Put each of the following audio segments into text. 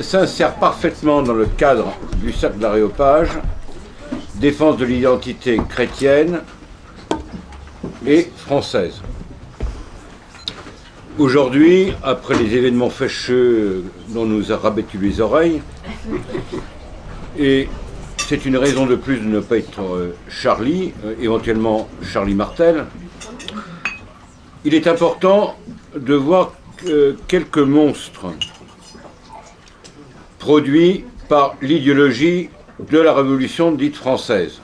s'insère parfaitement dans le cadre du cercle d'Aréopage, défense de l'identité chrétienne et française. Aujourd'hui, après les événements fâcheux dont nous a rabattu les oreilles, et c'est une raison de plus de ne pas être Charlie, éventuellement Charlie Martel, il est important de voir quelques monstres produits par l'idéologie de la Révolution dite française.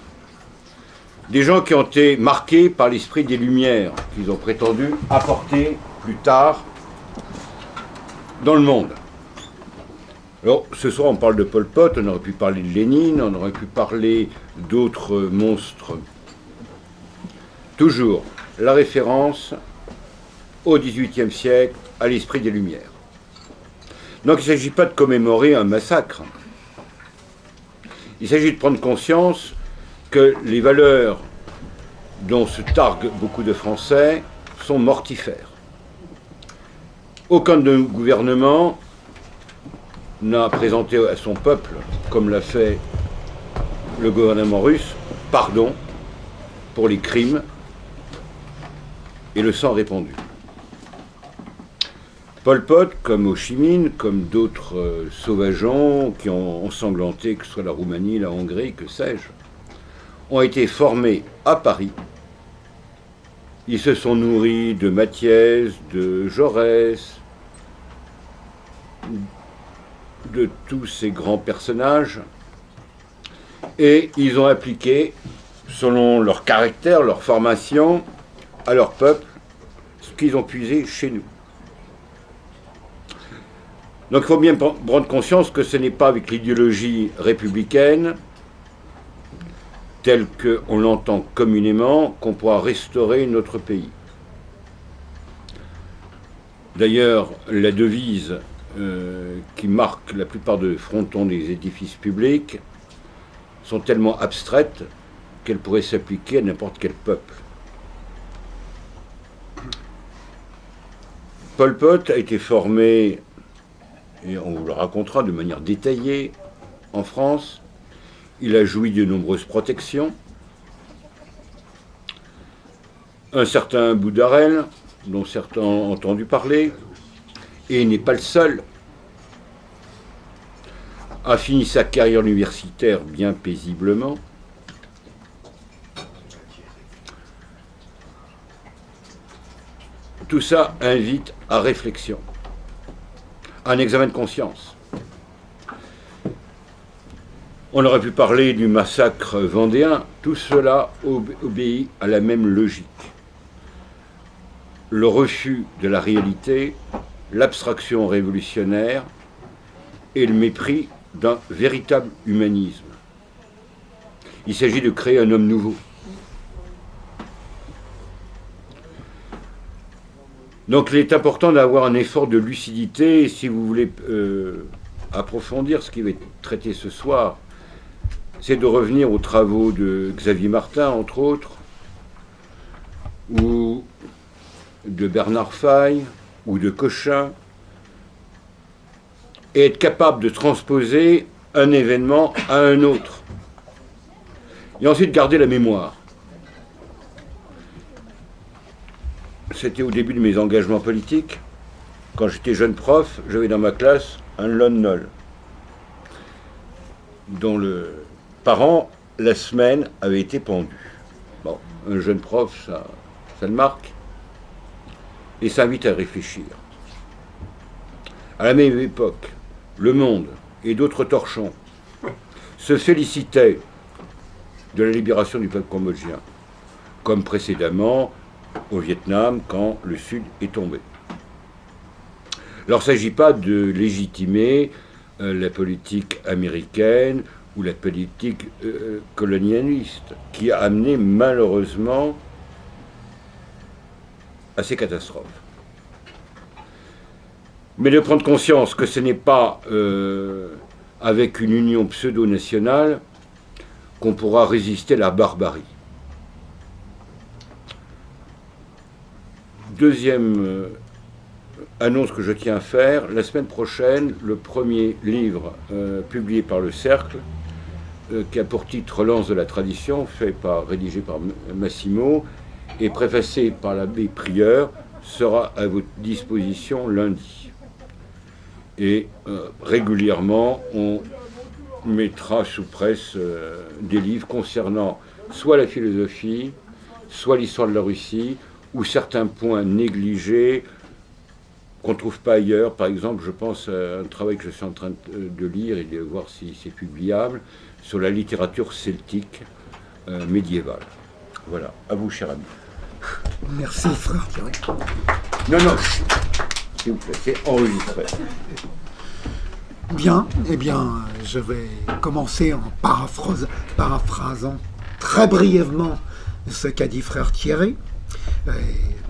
Des gens qui ont été marqués par l'esprit des Lumières, qu'ils ont prétendu apporter plus tard dans le monde. Alors, ce soir, on parle de Pol Pot, on aurait pu parler de Lénine, on aurait pu parler d'autres monstres. Toujours la référence au XVIIIe siècle, à l'esprit des Lumières. Donc, il ne s'agit pas de commémorer un massacre. Il s'agit de prendre conscience que les valeurs dont se targuent beaucoup de Français sont mortifères. Aucun de nos gouvernements n'a présenté à son peuple, comme l'a fait le gouvernement russe, pardon pour les crimes et le sang répandu. Pol Pot, comme Ho Chi Minh, comme d'autres sauvageons qui ont ensanglanté, que ce soit la Roumanie, la Hongrie, que sais-je, ont été formés à Paris. Ils se sont nourris de Mathiez, de Jaurès, de tous ces grands personnages, et ils ont appliqué, selon leur caractère, leur formation, à leur peuple, ce qu'ils ont puisé chez nous. Donc il faut bien prendre conscience que ce n'est pas avec l'idéologie républicaine, telle qu'on l'entend communément, qu'on pourra restaurer notre pays. D'ailleurs, la devise qui marque la plupart des frontons des édifices publics sont tellement abstraites qu'elles pourraient s'appliquer à n'importe quel peuple. Pol Pot a été formé, et on vous le racontera de manière détaillée, en France. Il a joui de nombreuses protections. Un certain Boudarel, dont certains ont entendu parler, et il n'est pas le seul, a fini sa carrière universitaire bien paisiblement. Tout ça invite à réflexion, à un examen de conscience. On aurait pu parler du massacre vendéen. Tout cela obéit à la même logique. Le refus de la réalité, l'abstraction révolutionnaire et le mépris d'un véritable humanisme. Il s'agit de créer un homme nouveau. Donc il est important d'avoir un effort de lucidité. Et si vous voulez approfondir ce qui va être traité ce soir, c'est de revenir aux travaux de Xavier Martin, entre autres, ou de Bernard Faye, ou de Cochin, et être capable de transposer un événement à un autre. Et ensuite garder la mémoire. C'était au début de mes engagements politiques. Quand j'étais jeune prof, j'avais dans ma classe un Lon Nol, dont le parent, la semaine, avait été pendu. Bon, un jeune prof, ça le marque, et ça invite à réfléchir. À la même époque, Le Monde et d'autres torchons se félicitaient de la libération du peuple cambodgien, comme précédemment au Vietnam quand le Sud est tombé. Alors il ne s'agit pas de légitimer la politique américaine ou la politique colonialiste qui a amené malheureusement à ces catastrophes. Mais de prendre conscience que ce n'est pas avec une union pseudo-nationale qu'on pourra résister à la barbarie. Deuxième annonce que je tiens à faire. La semaine prochaine, le premier livre publié par le Cercle, qui a pour titre Relance de la tradition, rédigé par Massimo et préfacé par l'abbé Prieur, sera à votre disposition lundi. Et régulièrement, on mettra sous presse des livres concernant soit la philosophie, soit l'histoire de la Russie, ou certains points négligés qu'on ne trouve pas ailleurs. Par exemple, je pense à un travail que je suis en train de lire et de voir si c'est publiable, sur la littérature celtique médiévale. Voilà, à vous, cher ami. Merci, frère Thierry. Non, s'il vous plaît, c'est enregistré. Bien, eh bien, je vais commencer en paraphrasant très brièvement ce qu'a dit frère Thierry.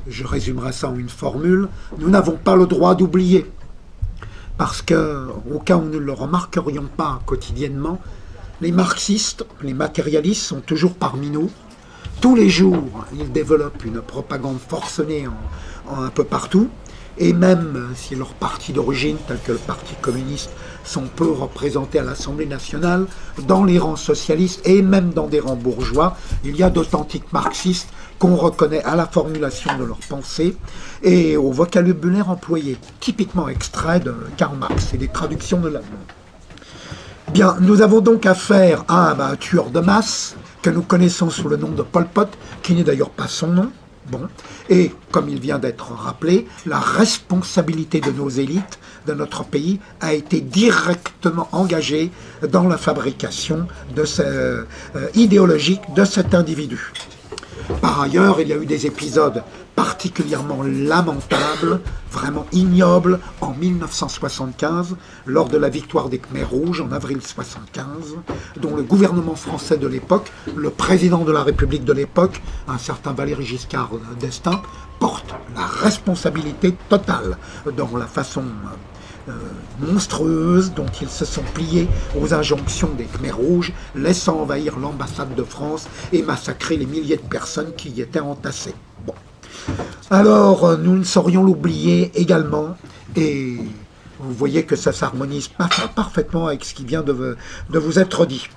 Je résumerai ça en une formule. Nous n'avons pas le droit d'oublier. Parce que, au cas où nous ne le remarquerions pas quotidiennement, les marxistes, les matérialistes sont toujours parmi nous. Tous les jours, ils développent une propagande forcenée un peu partout. Et même si leurs partis d'origine, tels que le Parti communiste, sont peu représentés à l'Assemblée nationale, dans les rangs socialistes et même dans des rangs bourgeois, il y a d'authentiques marxistes qu'on reconnaît à la formulation de leurs pensées et au vocabulaire employé, typiquement extrait de Karl Marx et des traductions de l'allemand. Bien, nous avons donc affaire à un tueur de masse que nous connaissons sous le nom de Pol Pot, qui n'est d'ailleurs pas son nom. Bon. Et, comme il vient d'être rappelé, la responsabilité de nos élites, de notre pays, a été directement engagée dans la fabrication idéologique de cet individu. Par ailleurs, il y a eu des épisodes particulièrement lamentables, vraiment ignobles, en 1975, lors de la victoire des Khmers rouges en avril 1975, dont le gouvernement français de l'époque, le président de la République de l'époque, un certain Valéry Giscard d'Estaing, porte la responsabilité totale dans la façon monstrueuse dont ils se sont pliés aux injonctions des Khmers rouges, laissant envahir l'ambassade de France et massacrer les milliers de personnes qui y étaient entassées. Bon. Alors, nous ne saurions l'oublier également, et vous voyez que ça s'harmonise parfaitement avec ce qui vient de vous être dit.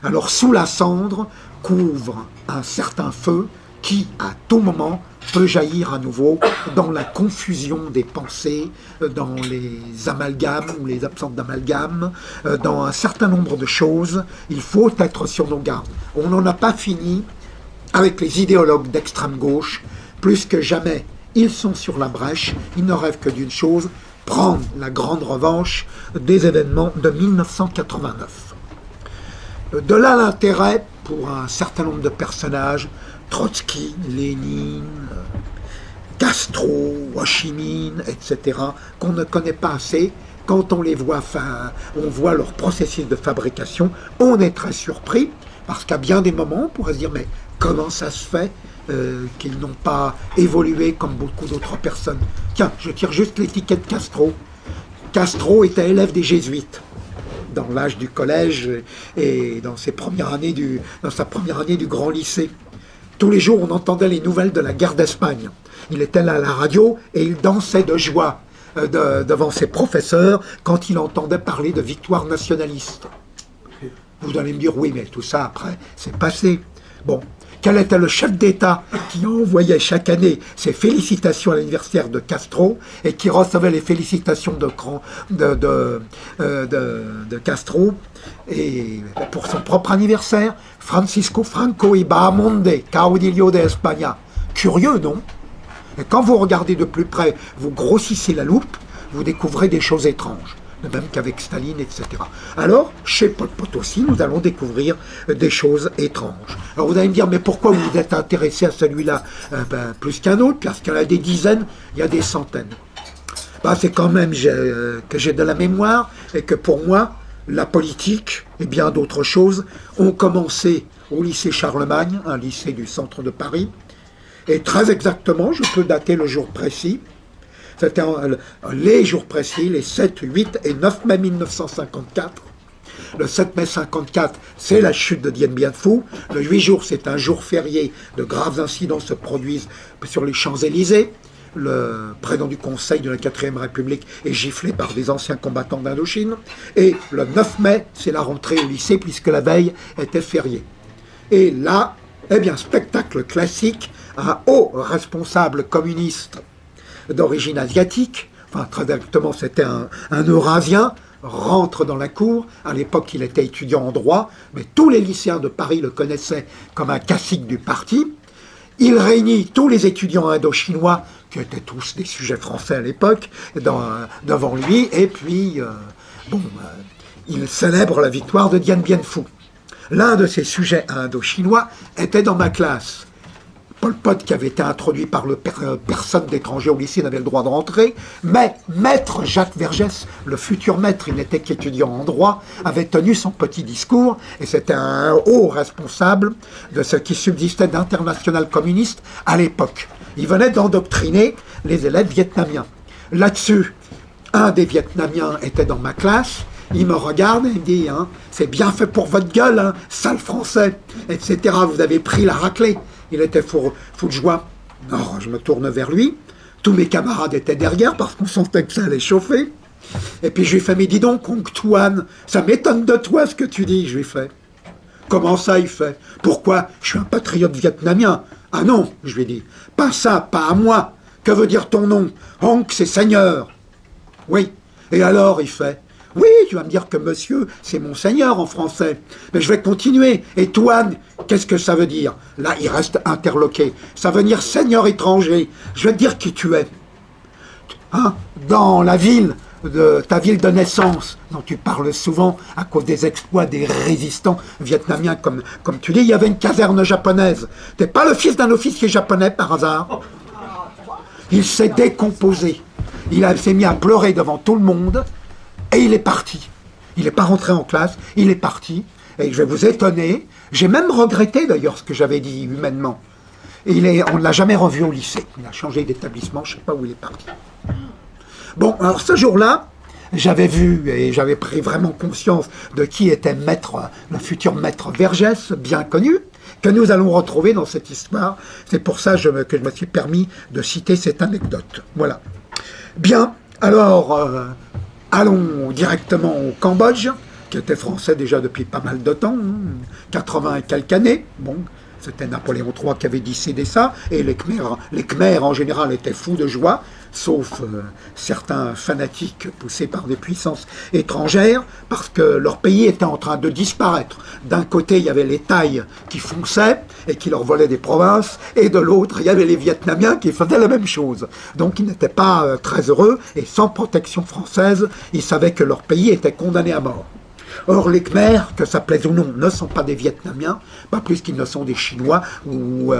Alors, sous la cendre couvre un certain feu qui, à tout moment, peut jaillir à nouveau dans la confusion des pensées, dans les amalgames ou les absences d'amalgames, dans un certain nombre de choses. Il faut être sur nos gardes. On n'en a pas fini avec les idéologues d'extrême gauche. Plus que jamais, ils sont sur la brèche. Ils ne rêvent que d'une chose, prendre la grande revanche des événements de 1989. De là l'intérêt pour un certain nombre de personnages, Trotsky, Lénine, Castro, Ho Chi Minh, etc., qu'on ne connaît pas assez. Quand on les voit, on voit leur processus de fabrication, on est très surpris, parce qu'à bien des moments, on pourrait se dire, mais comment ça se fait qu'ils n'ont pas évolué comme beaucoup d'autres personnes? Tiens, je tire juste l'étiquette Castro. Castro était élève des jésuites dans l'âge du collège et dans sa première année du grand lycée. Tous les jours, on entendait les nouvelles de la guerre d'Espagne. Il était là à la radio et il dansait de joie devant ses professeurs quand il entendait parler de victoire nationaliste. Vous allez me dire, oui, mais tout ça, après, c'est passé. Bon, quel était le chef d'État qui envoyait chaque année ses félicitations à l'anniversaire de Castro et qui recevait les félicitations de Castro et pour son propre anniversaire, Francisco Franco y Bahamonde, Caudillo de España. Curieux, non? Et quand vous regardez de plus près, vous grossissez la loupe, vous découvrez des choses étranges. De même qu'avec Staline, etc. Alors, chez Pol Pot aussi, nous allons découvrir des choses étranges. Alors vous allez me dire, mais pourquoi vous vous êtes intéressé à celui-là plus qu'un autre? Parce qu'il y en a des dizaines, il y a des centaines. C'est quand même que j'ai de la mémoire et que pour moi, la politique et bien d'autres choses ont commencé au lycée Charlemagne, un lycée du centre de Paris. Et très exactement, je peux dater le jour précis. C'était les jours précis, les 7, 8 et 9 mai 1954. Le 7 mai 54, c'est la chute de Dien Bien Phu. Le 8 jours, c'est un jour férié. De graves incidents se produisent sur les Champs-Élysées. le président du Conseil de la 4e République est giflé par des anciens combattants d'Indochine. Et le 9 mai, c'est la rentrée au lycée, puisque la veille était fériée. Et là, eh bien, spectacle classique, un haut responsable communiste d'origine asiatique, enfin très exactement c'était un Eurasien, rentre dans la cour. À l'époque, il était étudiant en droit, mais tous les lycéens de Paris le connaissaient comme un cacique du parti. Il réunit tous les étudiants indo-chinois, qui étaient tous des sujets français à l'époque, devant lui, et puis, il célèbre la victoire de Dien Bien Phu. L'un de ces sujets indo-chinois était dans ma classe. Pol Pot, qui avait été introduit par personne d'étranger au lycée, n'avait le droit de rentrer, mais maître Jacques Vergès, le futur maître, il n'était qu'étudiant en droit, avait tenu son petit discours, et c'était un haut responsable de ce qui subsistait d'international communiste à l'époque. Il venait d'endoctriner les élèves vietnamiens. Là-dessus, un des Vietnamiens était dans ma classe, il me regarde et il me dit hein, « C'est bien fait pour votre gueule, hein, sale français, etc. Vous avez pris la raclée. » Il était fou de joie. Alors, je me tourne vers lui. Tous mes camarades étaient derrière parce qu'on sentait que ça allait chauffer. Et puis je lui fais « Mais dis donc, Oncle Toine, ça m'étonne de toi ce que tu dis. » Je lui fais « Comment ça ?» Il fait « Pourquoi? Je suis un patriote vietnamien. » « Ah non, je lui dis, pas ça, pas à moi. Que veut dire ton nom? Oncle, c'est Seigneur. » « Oui. Et alors? » Il fait « Oui, tu vas me dire que monsieur, c'est mon seigneur en français. Mais je vais continuer. Et Toine, qu'est-ce que ça veut dire? » Là, il reste interloqué. Ça veut dire seigneur étranger. Je vais te dire qui tu es. Hein? Dans la ville de ta ville de naissance, dont tu parles souvent à cause des exploits des résistants vietnamiens, comme tu dis, il y avait une caserne japonaise. T'es pas le fils d'un officier japonais par hasard? Il s'est décomposé. Il s'est mis à pleurer devant tout le monde. Et il est parti. Il n'est pas rentré en classe, il est parti. Et je vais vous étonner, j'ai même regretté d'ailleurs ce que j'avais dit humainement. Et on ne l'a jamais revu au lycée. Il a changé d'établissement, je ne sais pas où il est parti. Bon, alors ce jour-là, j'avais vu et j'avais pris vraiment conscience de qui était le futur maître Vergès, bien connu, que nous allons retrouver dans cette histoire. C'est pour ça que je me suis permis de citer cette anecdote. Voilà. Bien, alors... allons directement au Cambodge, qui était français déjà depuis pas mal de temps, 80 et quelques années. Bon, c'était Napoléon III qui avait décidé ça, et les Khmers en général étaient fous de joie, sauf certains fanatiques poussés par des puissances étrangères, parce que leur pays était en train de disparaître. D'un côté, il y avait les Thaïs qui fonçaient et qui leur volaient des provinces, et de l'autre, il y avait les Vietnamiens qui faisaient la même chose. Donc ils n'étaient pas très heureux, et sans protection française, ils savaient que leur pays était condamné à mort. Or, les Khmers, que ça plaise ou non, ne sont pas des Vietnamiens, pas plus qu'ils ne sont des Chinois ou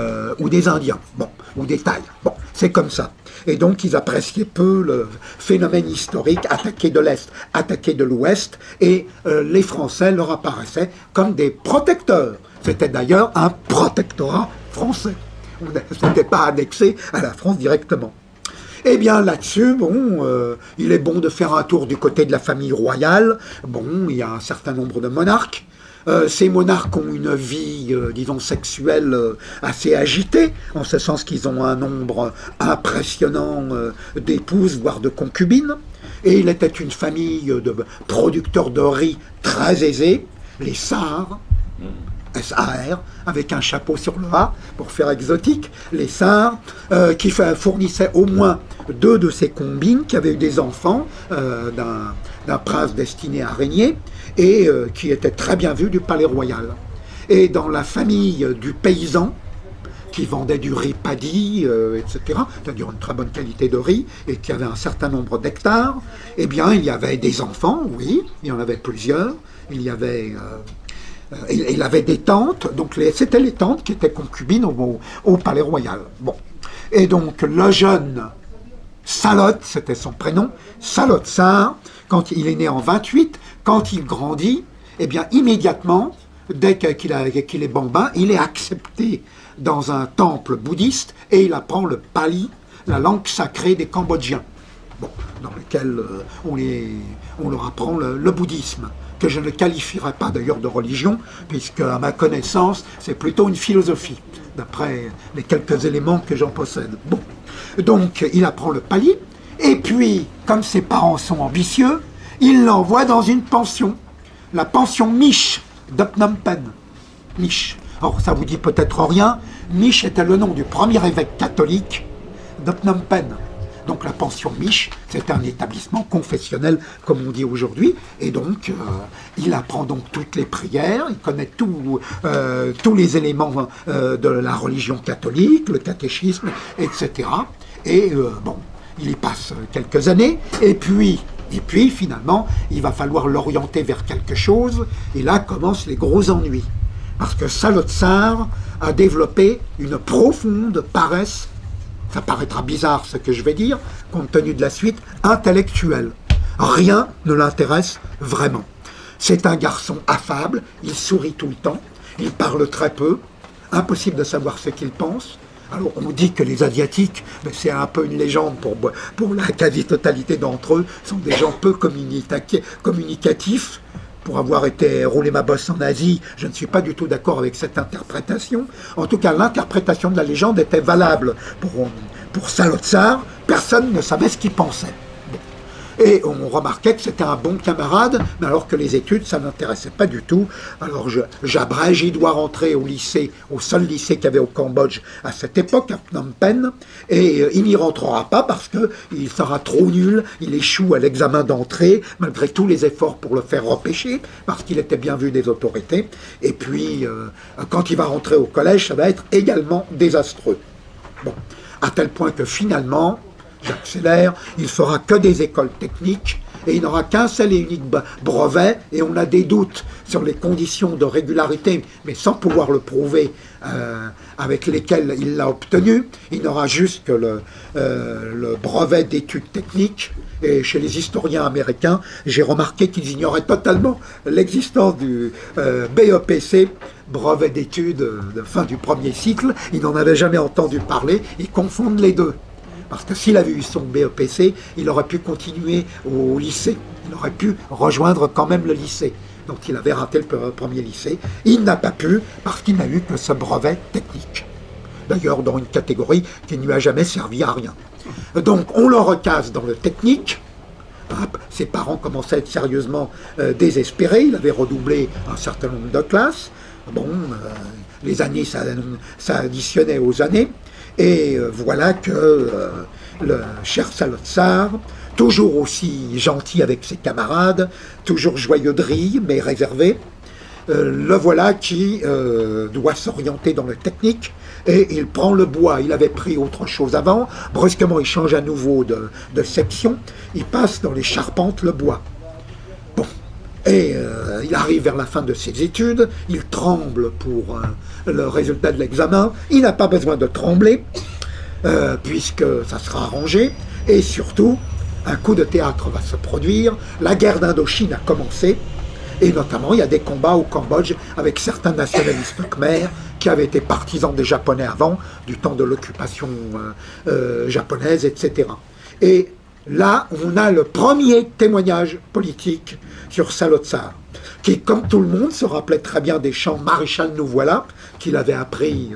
des Indiens, bon, ou des Thaïs. Bon, c'est comme ça. Et donc, ils appréciaient peu le phénomène historique, attaquer de l'Est, attaquer de l'Ouest, et les Français leur apparaissaient comme des protecteurs. C'était d'ailleurs un protectorat français. On n'était pas annexé à la France directement. Eh bien, là-dessus, bon, il est bon de faire un tour du côté de la famille royale. Bon, il y a un certain nombre de monarques. Ces monarques ont une vie, disons, sexuelle assez agitée, en ce sens qu'ils ont un nombre impressionnant d'épouses, voire de concubines. Et il était une famille de producteurs de riz très aisés, les Sars, S-A-R, avec un chapeau sur le A, pour faire exotique, les Sars, qui fournissaient au moins 2 de ces combines, qui avaient eu des enfants d'un prince destiné à régner, et qui étaient très bien vus du palais royal. Et dans la famille du paysan, qui vendait du riz paddy, etc., c'est-à-dire une très bonne qualité de riz, et qui avait un certain nombre d'hectares, eh bien, il y avait des enfants, oui, il y en avait plusieurs, il avait des tantes, donc c'était les tantes qui étaient concubines au palais royal. Bon. Et donc le jeune Salotte, c'était son prénom, Salotte Sar, quand il est né en 28, quand il grandit, eh bien immédiatement, dès qu'il est bambin, il est accepté dans un temple bouddhiste et il apprend le pali, la langue sacrée des Cambodgiens, bon, dans lequel on leur apprend le bouddhisme, que je ne qualifierais pas d'ailleurs de religion, puisque à ma connaissance, c'est plutôt une philosophie, d'après les quelques éléments que j'en possède. Bon, donc il apprend le pali, et puis, comme ses parents sont ambitieux, il l'envoie dans une pension, la pension Miche de Phnom Penh. Miche. Alors ça vous dit peut-être rien, Miche était le nom du premier évêque catholique de Phnom Penh. Donc la pension Miche, c'est un établissement confessionnel, comme on dit aujourd'hui, et donc il apprend donc toutes les prières, il connaît tous les éléments de la religion catholique, le catéchisme, etc. Et bon, il y passe quelques années, et puis finalement, il va falloir l'orienter vers quelque chose, et là commencent les gros ennuis. Parce que Salotsar a développé une profonde paresse, ça paraîtra bizarre ce que je vais dire, compte tenu de la suite, intellectuelle. Rien ne l'intéresse vraiment. C'est un garçon affable, il sourit tout le temps, il parle très peu, impossible de savoir ce qu'il pense. Alors on dit que les Asiatiques, mais c'est un peu une légende pour la quasi-totalité d'entre eux, sont des gens peu communicatifs. Pour avoir été rouler ma bosse en Asie, je ne suis pas du tout d'accord avec cette interprétation. En tout cas, l'interprétation de la légende était valable pour Salotsar. Personne ne savait ce qu'il pensait. Bon. Et on remarquait que c'était un bon camarade, mais alors que les études, ça n'intéressait pas du tout. Alors j'abrège, il doit rentrer au lycée, au seul lycée qu'il y avait au Cambodge à cette époque, à Phnom Penh, et il n'y rentrera pas parce qu'il sera trop nul, il échoue à l'examen d'entrée, malgré tous les efforts pour le faire repêcher, parce qu'il était bien vu des autorités. Et puis, quand il va rentrer au collège, ça va être également désastreux. Bon, à tel point que finalement, j'accélère, il ne fera que des écoles techniques et il n'aura qu'un seul et unique brevet et on a des doutes sur les conditions de régularité, mais sans pouvoir le prouver avec lesquelles il l'a obtenu. Il n'aura juste que le brevet d'études techniques. Et chez les historiens américains, j'ai remarqué qu'ils ignoraient totalement l'existence du BEPC, brevet d'études de fin du premier cycle. Ils n'en avaient jamais entendu parler, ils confondent les deux. Parce que s'il avait eu son BEPC, il aurait pu continuer au lycée. Il aurait pu rejoindre quand même le lycée. Donc il avait raté le premier lycée. Il n'a pas pu parce qu'il n'a eu que ce brevet technique. D'ailleurs, dans une catégorie qui ne lui a jamais servi à rien. Donc on le recasse dans le technique. Ses parents commençaient à être sérieusement désespérés. Il avait redoublé un certain nombre de classes. Bon, les années, ça additionnait aux années. Et voilà que le cher Salotsar, toujours aussi gentil avec ses camarades, toujours joyeux de rire, mais réservé, le voilà qui doit s'orienter dans le technique, et il prend le bois. Il avait pris autre chose avant, brusquement il change à nouveau de section, il passe dans les charpentes le bois. Bon, et il arrive vers la fin de ses études, il tremble pour le résultat de l'examen, il n'a pas besoin de trembler, puisque ça sera arrangé, et surtout, un coup de théâtre va se produire, la guerre d'Indochine a commencé, et notamment il y a des combats au Cambodge avec certains nationalistes khmers qui avaient été partisans des Japonais avant, du temps de l'occupation japonaise, etc. Et là, on a le premier témoignage politique sur Salotsar, qui, comme tout le monde, se rappelait très bien des chants « Maréchal, nous voilà », qu'il avait appris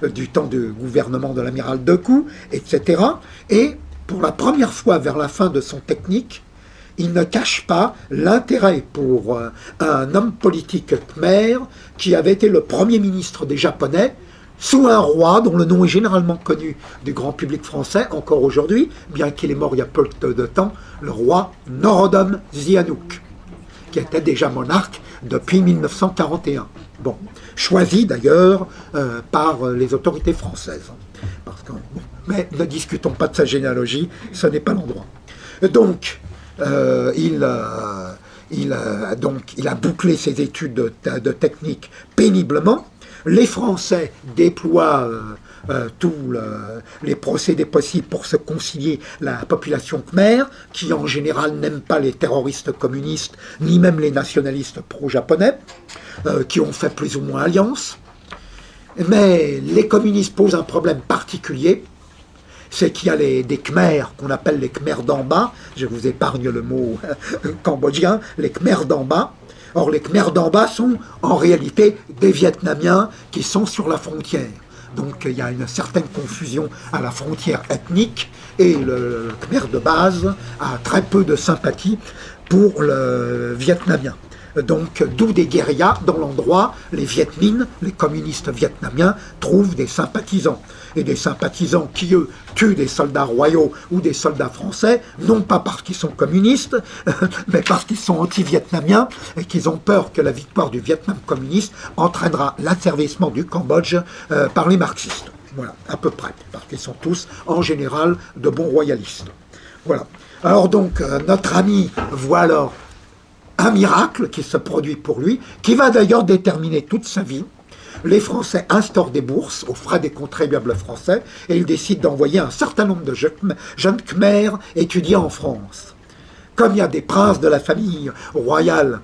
du temps du gouvernement de l'amiral Decoux, etc. Et pour la première fois vers la fin de son technique, il ne cache pas l'intérêt pour un homme politique khmer qui avait été le premier ministre des Japonais, sous un roi dont le nom est généralement connu du grand public français, encore aujourd'hui, bien qu'il est mort il y a peu de temps, le roi Norodom Sihanouk, qui était déjà monarque depuis 1941. Bon, choisi d'ailleurs par les autorités françaises. Parce que, bon, mais ne discutons pas de sa généalogie, ce n'est pas l'endroit. Donc, il a bouclé ses études de technique péniblement. Les Français déploient tous les procédés possibles pour se concilier la population khmer, qui en général n'aime pas les terroristes communistes, ni même les nationalistes pro-japonais, qui ont fait plus ou moins alliance. Mais les communistes posent un problème particulier, c'est qu'il y a des Khmers, qu'on appelle les Khmers d'en bas, je vous épargne le mot cambodgien, les Khmers d'en bas. Or, les Khmers d'en bas sont en réalité des Vietnamiens qui sont sur la frontière. Donc il y a une certaine confusion à la frontière ethnique, et le Khmer de base a très peu de sympathie pour le Vietnamien. Donc d'où des guérillas dans l'endroit, les Viet Minh, les communistes vietnamiens, trouvent des sympathisants. Et des sympathisants qui, eux, tuent des soldats royaux ou des soldats français, non pas parce qu'ils sont communistes, mais parce qu'ils sont anti-vietnamiens et qu'ils ont peur que la victoire du Vietnam communiste entraînera l'asservissement du Cambodge par les marxistes. Voilà, à peu près, parce qu'ils sont tous, en général, de bons royalistes. Voilà. Alors donc, notre ami voit alors un miracle qui se produit pour lui, qui va d'ailleurs déterminer toute sa vie. Les Français instaurent des bourses aux frais des contribuables français et ils décident d'envoyer un certain nombre de jeunes Khmers étudier en France. Comme il y a des princes de la famille royale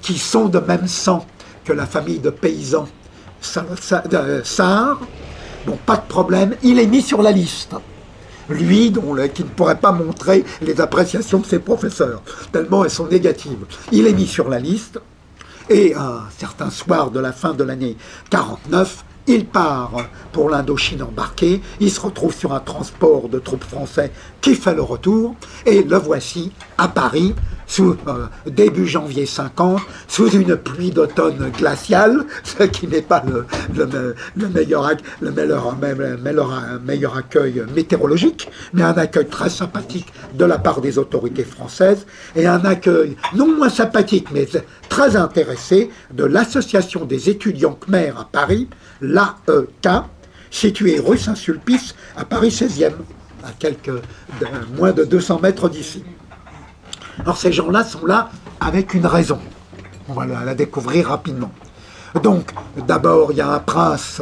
qui sont de même sang que la famille de paysans Sarre, bon, pas de problème, il est mis sur la liste. Lui, qui ne pourrait pas montrer les appréciations de ses professeurs, tellement elles sont négatives. Il est mis sur la liste, et un certain soir de la fin de l'année 49, il part pour l'Indochine embarqué, il se retrouve sur un transport de troupes français qui fait le retour, et le voici à Paris, début janvier 50, sous une pluie d'automne glaciale, ce qui n'est pas le meilleur accueil météorologique, mais un accueil très sympathique de la part des autorités françaises, et un accueil non moins sympathique, mais très intéressé de l'Association des étudiants khmers à Paris, l'AEK, située rue Saint-Sulpice, à Paris 16e, à moins de 200 mètres d'ici. Alors ces gens-là sont là avec une raison. On va la découvrir rapidement. Donc, d'abord, il y a un prince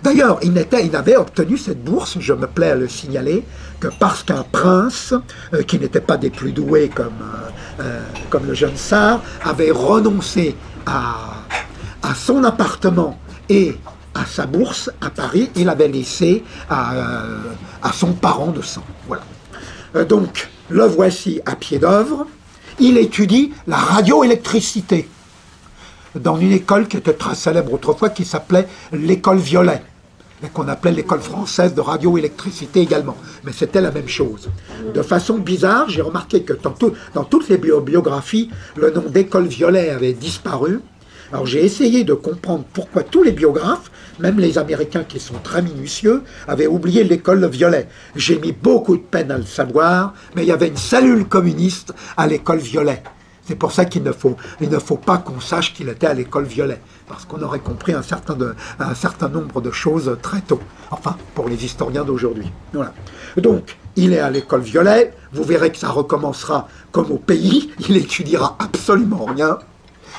d'ailleurs, il avait obtenu cette bourse, je me plais à le signaler, que parce qu'un prince, qui n'était pas des plus doués comme le jeune Sarre, avait renoncé à son appartement et à sa bourse à Paris, il avait laissé à son parent de sang. Voilà. Donc, le voici à pied d'œuvre. Il étudie la radioélectricité dans une école qui était très célèbre autrefois, qui s'appelait l'école Violet, et qu'on appelait l'école française de radioélectricité également. Mais c'était la même chose. De façon bizarre, j'ai remarqué que dans toutes les biographies, le nom d'école Violet avait disparu. Alors j'ai essayé de comprendre pourquoi tous les biographes, même les Américains qui sont très minutieux, avaient oublié l'école Violet. J'ai mis beaucoup de peine à le savoir, mais il y avait une cellule communiste à l'école Violet. C'est pour ça qu'il ne faut pas qu'on sache qu'il était à l'école Violet, parce qu'on aurait compris un certain nombre de choses très tôt. Enfin, pour les historiens d'aujourd'hui. Voilà. Donc, il est à l'école Violet, vous verrez que ça recommencera comme au pays, il étudiera absolument rien.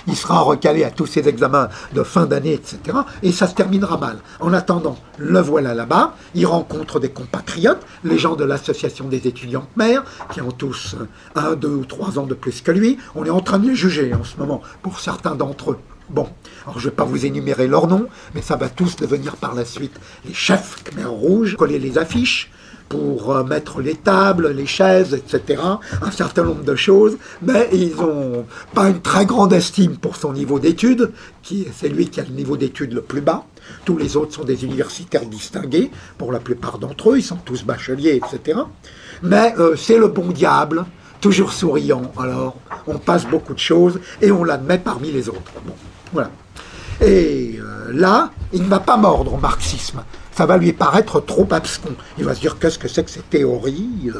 Il sera recalé à tous ses examens de fin d'année, etc. Et ça se terminera mal. En attendant, le voilà là-bas. Il rencontre des compatriotes, les gens de l'association des étudiants khmers, qui ont tous 1, 2 ou 3 ans de plus que lui. On est en train de les juger en ce moment, pour certains d'entre eux. Bon, alors je ne vais pas vous énumérer leurs noms, mais ça va tous devenir par la suite les chefs khmers rouges, coller les affiches, pour mettre les tables, les chaises, etc., un certain nombre de choses, mais ils n'ont pas une très grande estime pour son niveau d'études, c'est lui qui a le niveau d'études le plus bas. Tous les autres sont des universitaires distingués, pour la plupart d'entre eux, ils sont tous bacheliers, etc. Mais c'est le bon diable, toujours souriant, alors on passe beaucoup de choses et on l'admet parmi les autres. Bon, voilà. Et là, il ne va pas mordre au marxisme. Ça va lui paraître trop abscon. Il va se dire, qu'est-ce que c'est que ces théories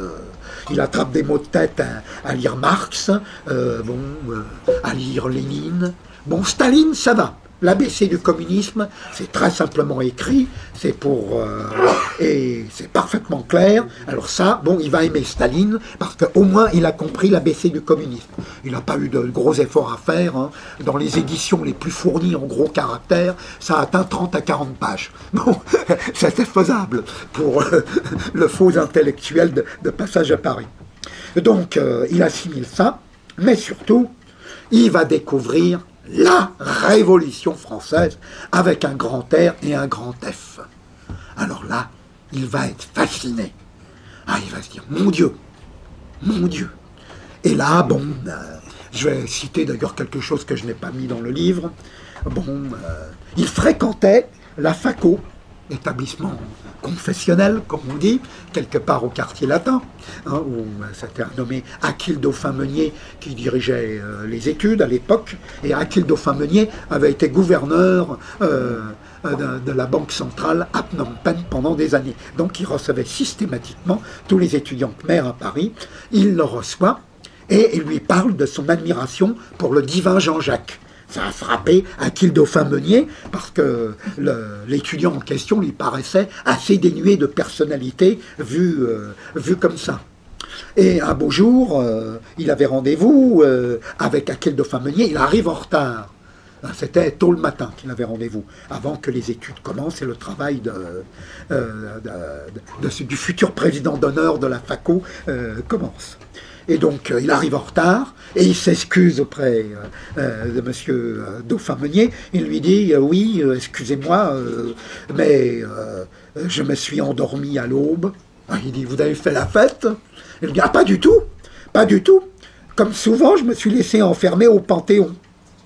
il attrape des mots de tête à lire Marx, à lire Lénine. Bon, Staline, ça va. L'ABC du communisme, c'est très simplement écrit, et c'est parfaitement clair. Alors ça, bon, il va aimer Staline, parce qu'au moins il a compris l'ABC du communisme. Il n'a pas eu de gros efforts à faire, hein. Dans les éditions les plus fournies en gros caractères, ça atteint 30 à 40 pages. Bon, c'était faisable pour le faux intellectuel de passage à Paris. Donc, il assimile ça, mais surtout, il va découvrir la Révolution française avec un grand R et un grand F. Alors là, il va être fasciné. Ah, il va se dire, mon Dieu, mon Dieu. Et là, bon, je vais citer d'ailleurs quelque chose que je n'ai pas mis dans le livre. Bon, il fréquentait la FACO, établissement confessionnel, comme on dit, quelque part au quartier latin, hein, où c'était un nommé Achille Dauphin-Meunier qui dirigeait les études à l'époque, et Achille Dauphin-Meunier avait été gouverneur de la Banque centrale à Phnom Penh pendant des années. Donc il recevait systématiquement tous les étudiants khmers à Paris, il le reçoit, et il lui parle de son admiration pour le divin Jean-Jacques. Ça a frappé Achille Dauphin-Meunier parce que l'étudiant en question lui paraissait assez dénué de personnalité vu comme ça. Et un beau jour, il avait rendez-vous avec Achille Dauphin-Meunier, il arrive en retard. C'était tôt le matin qu'il avait rendez-vous, avant que les études commencent et le travail du futur président d'honneur de la FACO commence. Et donc, il arrive en retard et il s'excuse auprès de M. Dauphin-Meunier. Il lui dit oui, excusez-moi, mais je me suis endormi à l'aube. Il dit, vous avez fait la fête? Il dit, ah, pas du tout, pas du tout. Comme souvent, je me suis laissé enfermer au Panthéon.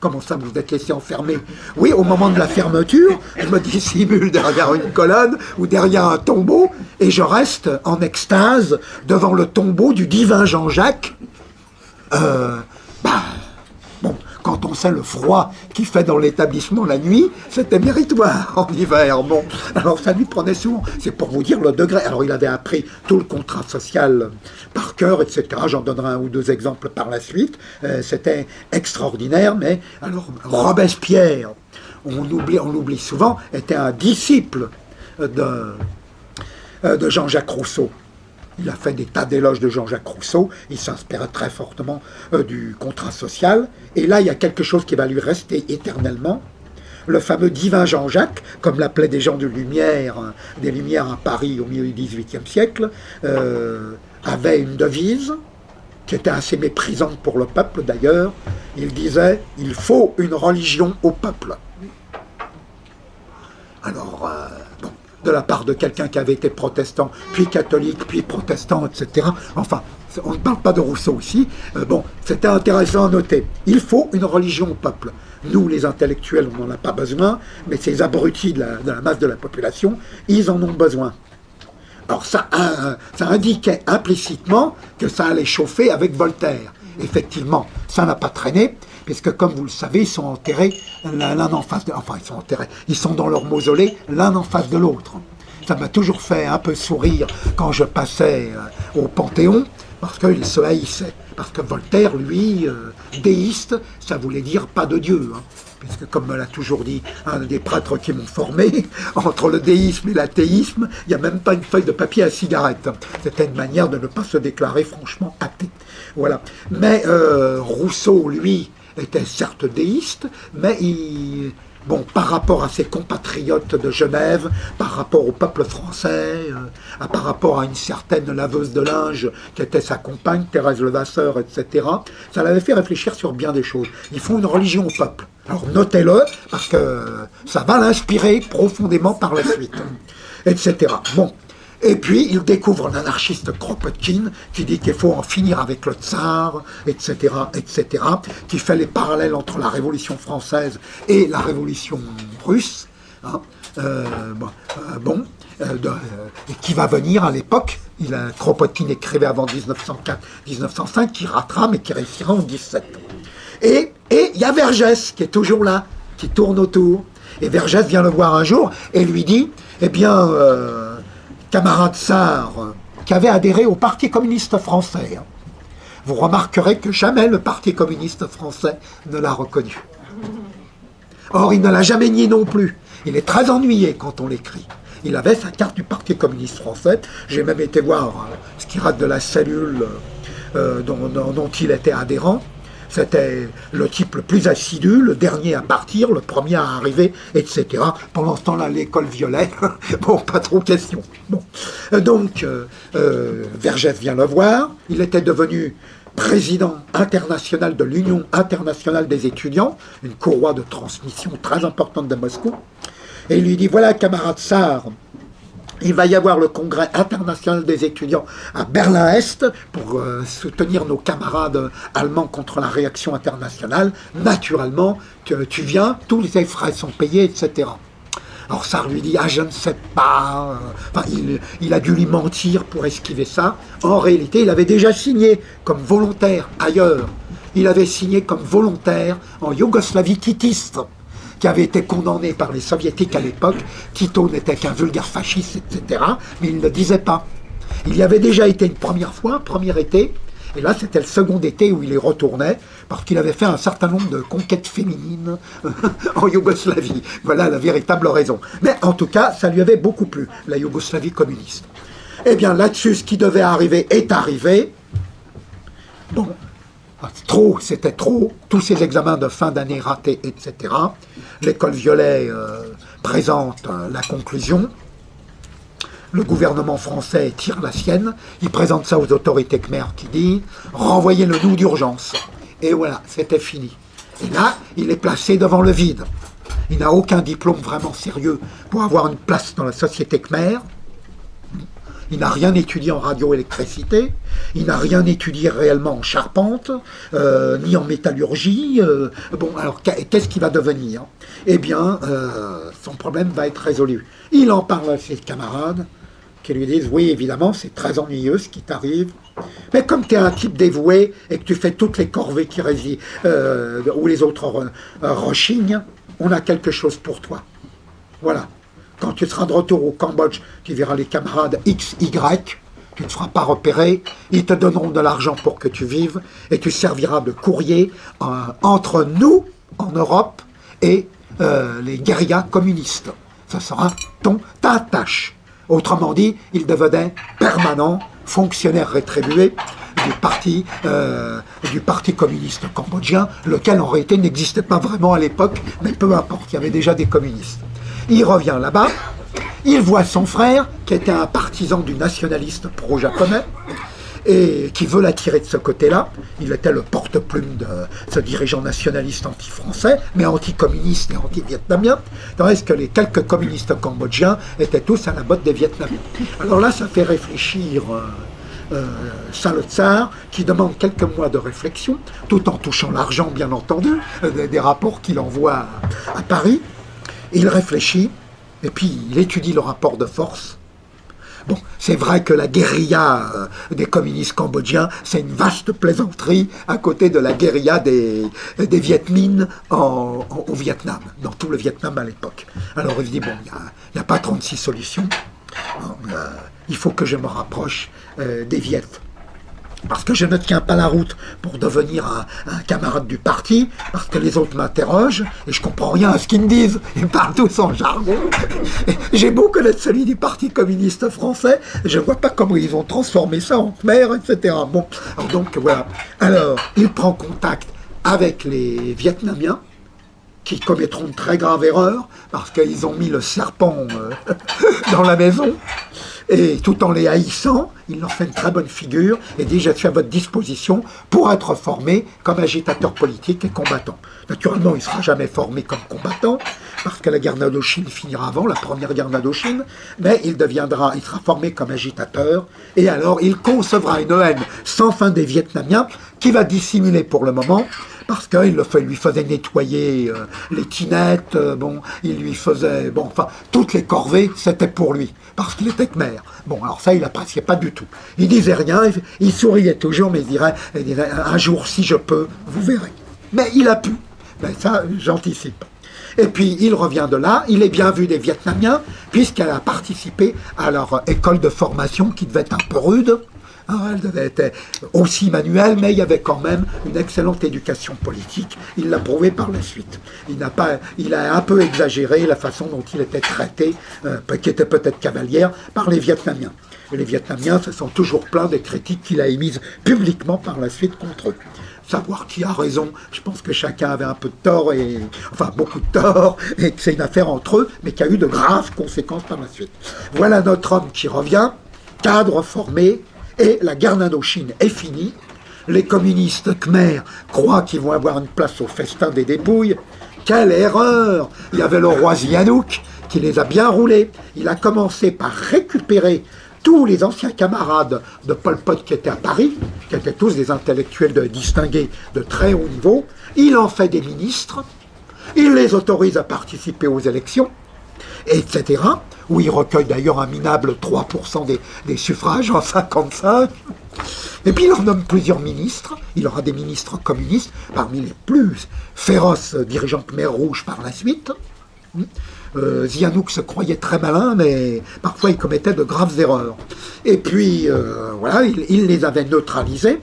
Comment ça, vous êtes laissé enfermer? Oui, au moment de la fermeture, je me dissimule derrière une colonne ou derrière un tombeau et je reste en extase devant le tombeau du divin Jean-Jacques. Bon, quand on sait le froid qu'il fait dans l'établissement la nuit, c'était méritoire en hiver. Bon, alors ça lui prenait souvent. C'est pour vous dire le degré. Alors il avait appris tout le contrat social par cœur, etc. J'en donnerai un ou deux exemples par la suite. C'était extraordinaire, mais alors Robespierre, on l'oublie souvent, était un disciple de Jean-Jacques Rousseau. Il a fait des tas d'éloges de Jean-Jacques Rousseau, il s'inspirait très fortement du contrat social, et là il y a quelque chose qui va lui rester éternellement. Le fameux divin Jean-Jacques, comme l'appelaient des gens des Lumières à Paris au milieu du XVIIIe siècle, avait une devise qui était assez méprisante pour le peuple d'ailleurs. Il disait « Il faut une religion au peuple ». Alors, de la part de quelqu'un qui avait été protestant, puis catholique, puis protestant, etc. Enfin, on ne parle pas de Rousseau ici. Bon, c'était intéressant à noter. Il faut une religion au peuple. Nous, les intellectuels, on n'en a pas besoin, mais ces abrutis de la masse de la population, ils en ont besoin. Alors ça indiquait implicitement que ça allait chauffer avec Voltaire. Effectivement, ça n'a pas traîné, puisque comme vous le savez, ils sont enterrés l'un en face de... Enfin, ils sont enterrés, ils sont dans leur mausolée, l'un en face de l'autre. Ça m'a toujours fait un peu sourire quand je passais au Panthéon, parce qu'ils se haïssaient. Parce que Voltaire, lui, déiste, ça voulait dire pas de Dieu. Hein. Puisque, comme me l'a toujours dit un des prêtres qui m'ont formé, entre le déisme et l'athéisme, il n'y a même pas une feuille de papier à cigarette. C'était une manière de ne pas se déclarer franchement athée. Voilà. Mais Rousseau, lui, était certes déiste, mais par rapport à ses compatriotes de Genève, par rapport au peuple français, par rapport à une certaine laveuse de linge qui était sa compagne, Thérèse Levasseur, etc., ça l'avait fait réfléchir sur bien des choses. Ils font une religion au peuple. Alors notez-le, parce que ça va l'inspirer profondément par la suite, etc. Bon. Et puis, il découvre l'anarchiste Kropotkin, qui dit qu'il faut en finir avec le tsar, etc., etc., qui fait les parallèles entre la Révolution française et la Révolution russe, hein, qui va venir à l'époque. Kropotkin écrivait avant 1904-1905, qui ratera, mais qui réussira en 17. Et il y a Vergès, qui est toujours là, qui tourne autour. Et Vergès vient le voir un jour et lui dit, eh bien... camarade Sarr, qui avait adhéré au Parti communiste français. Vous remarquerez que jamais le Parti communiste français ne l'a reconnu. Or, il ne l'a jamais nié non plus. Il est très ennuyé quand on l'écrit. Il avait sa carte du Parti communiste français. J'ai même été voir ce qui rate de la cellule dont il était adhérent. C'était le type le plus assidu, le dernier à partir, le premier à arriver, etc. Pendant ce temps-là, l'école violait. Bon, pas trop question. Bon. Donc, Vergès vient le voir. Il était devenu président international de l'Union internationale des étudiants, une courroie de transmission très importante de Moscou. Et il lui dit, voilà, camarade Sarr, Il va y avoir le congrès international des étudiants à Berlin-Est pour soutenir nos camarades allemands contre la réaction internationale. Naturellement, tu viens, tous les frais sont payés, etc. Alors ça lui dit, ah je ne sais pas, enfin, il a dû lui mentir pour esquiver ça. En réalité, il avait déjà signé comme volontaire ailleurs. Il avait signé comme volontaire en Yougoslavie titiste, qui avait été condamné par les soviétiques à l'époque. Tito n'était qu'un vulgaire fasciste, etc. Mais il ne le disait pas. Il y avait déjà été une première fois, un premier été, et là c'était le second été où il y retournait, parce qu'il avait fait un certain nombre de conquêtes féminines en Yougoslavie. Voilà la véritable raison. Mais en tout cas, ça lui avait beaucoup plu, la Yougoslavie communiste. Eh bien là-dessus, ce qui devait arriver est arrivé. Bon, trop, c'était trop, tous ces examens de fin d'année ratés, etc. L'école Violet présente la conclusion. Le gouvernement français tire la sienne. Il présente ça aux autorités khmères qui disent « renvoyez-le nous d'urgence ». Et voilà, c'était fini. Et là, il est placé devant le vide. Il n'a aucun diplôme vraiment sérieux pour avoir une place dans la société khmère. Il n'a rien étudié en radioélectricité, il n'a rien étudié réellement en charpente, ni en métallurgie. Bon, alors qu'est-ce qu'il va devenir? Eh bien, son problème va être résolu. Il en parle à ses camarades, qui lui disent, oui, évidemment, c'est très ennuyeux ce qui t'arrive, mais comme tu es un type dévoué et que tu fais toutes les corvées qui résident, où les autres rechignent, on a quelque chose pour toi. Voilà. Quand tu seras de retour au Cambodge, tu verras les camarades X, Y, tu ne te feras pas repérer, ils te donneront de l'argent pour que tu vives, et tu serviras de courrier entre nous, en Europe, et les guérillas communistes. Ça sera ta tâche. Autrement dit, il devenait permanent, fonctionnaire rétribué du parti communiste cambodgien, lequel en réalité n'existait pas vraiment à l'époque, mais peu importe, il y avait déjà des communistes. Il revient là-bas, il voit son frère, qui était un partisan du nationaliste pro-japonais, et qui veut l'attirer de ce côté-là. Il était le porte-plume de ce dirigeant nationaliste anti-français, mais anti-communiste et anti-vietnamien, tandis que les quelques communistes cambodgiens étaient tous à la botte des Vietnamiens. Alors là, ça fait réfléchir le tsar, qui demande quelques mois de réflexion, tout en touchant l'argent, bien entendu, des rapports qu'il envoie à Paris. Il réfléchit, et puis il étudie le rapport de force. Bon, c'est vrai que la guérilla des communistes cambodgiens, c'est une vaste plaisanterie à côté de la guérilla des Viet Minh au Vietnam, dans tout le Vietnam à l'époque. Alors il dit, bon, il n'y a pas 36 solutions, il faut que je me rapproche des Viet. Parce que je ne tiens pas la route pour devenir un camarade du parti, parce que les autres m'interrogent, et je comprends rien à ce qu'ils me disent, ils parlent tous en jargon. J'ai beau connaître celui du Parti communiste français, je ne vois pas comment ils ont transformé ça en khmer, etc. Bon, alors donc voilà. Alors, il prend contact avec les Vietnamiens, qui commettront de très graves erreurs, parce qu'ils ont mis le serpent dans la maison, et tout en les haïssant, il leur fait une très bonne figure et dit « Je suis à votre disposition pour être formé comme agitateur politique et combattant ». Naturellement, il ne sera jamais formé comme combattant, parce que la guerre d'Indochine finira avant, la première guerre d'Indochine, mais il sera formé comme agitateur, et alors il concevra une haine sans fin des Vietnamiens, qui va dissimuler pour le moment, parce qu'il lui faisait nettoyer les tinettes, il lui faisait, enfin, toutes les corvées, c'était pour lui, parce qu'il était khmer. Bon, alors ça, il n'appréciait pas du tout. Il disait rien, il souriait toujours, mais il dirait, un jour, si je peux, vous verrez. Mais il a pu. Ben ça, j'anticipe. Et puis, il revient de là, il est bien vu des Vietnamiens, puisqu'elle a participé à leur école de formation, qui devait être un peu rude. Elle devait être aussi manuelle, mais il y avait quand même une excellente éducation politique. Il l'a prouvé par la suite. Il a un peu exagéré la façon dont il était traité, qui était peut-être cavalière, par les Vietnamiens. Et les Vietnamiens se sont toujours plaints des critiques qu'il a émises publiquement par la suite contre eux. Savoir qui a raison, je pense que chacun avait un peu de tort, enfin beaucoup de tort, et que c'est une affaire entre eux, mais qui a eu de graves conséquences par la suite. Voilà notre homme qui revient, cadre formé, et la guerre d'Indochine est finie. Les communistes khmers croient qu'ils vont avoir une place au festin des dépouilles. Quelle erreur! Il y avait le roi Sihanouk qui les a bien roulés. Il a commencé par récupérer tous les anciens camarades de Pol Pot qui étaient à Paris, qui étaient tous des intellectuels distingués de très haut niveau. Il en fait des ministres, il les autorise à participer aux élections, etc., où il recueille d'ailleurs un minable 3% des suffrages en 55. Et puis il leur nomme plusieurs ministres, il aura des ministres communistes, parmi les plus féroces dirigeants Khmer Rouge par la suite. Sihanouk se croyait très malin, mais parfois il commettait de graves erreurs. Et puis, voilà, il les avait neutralisés.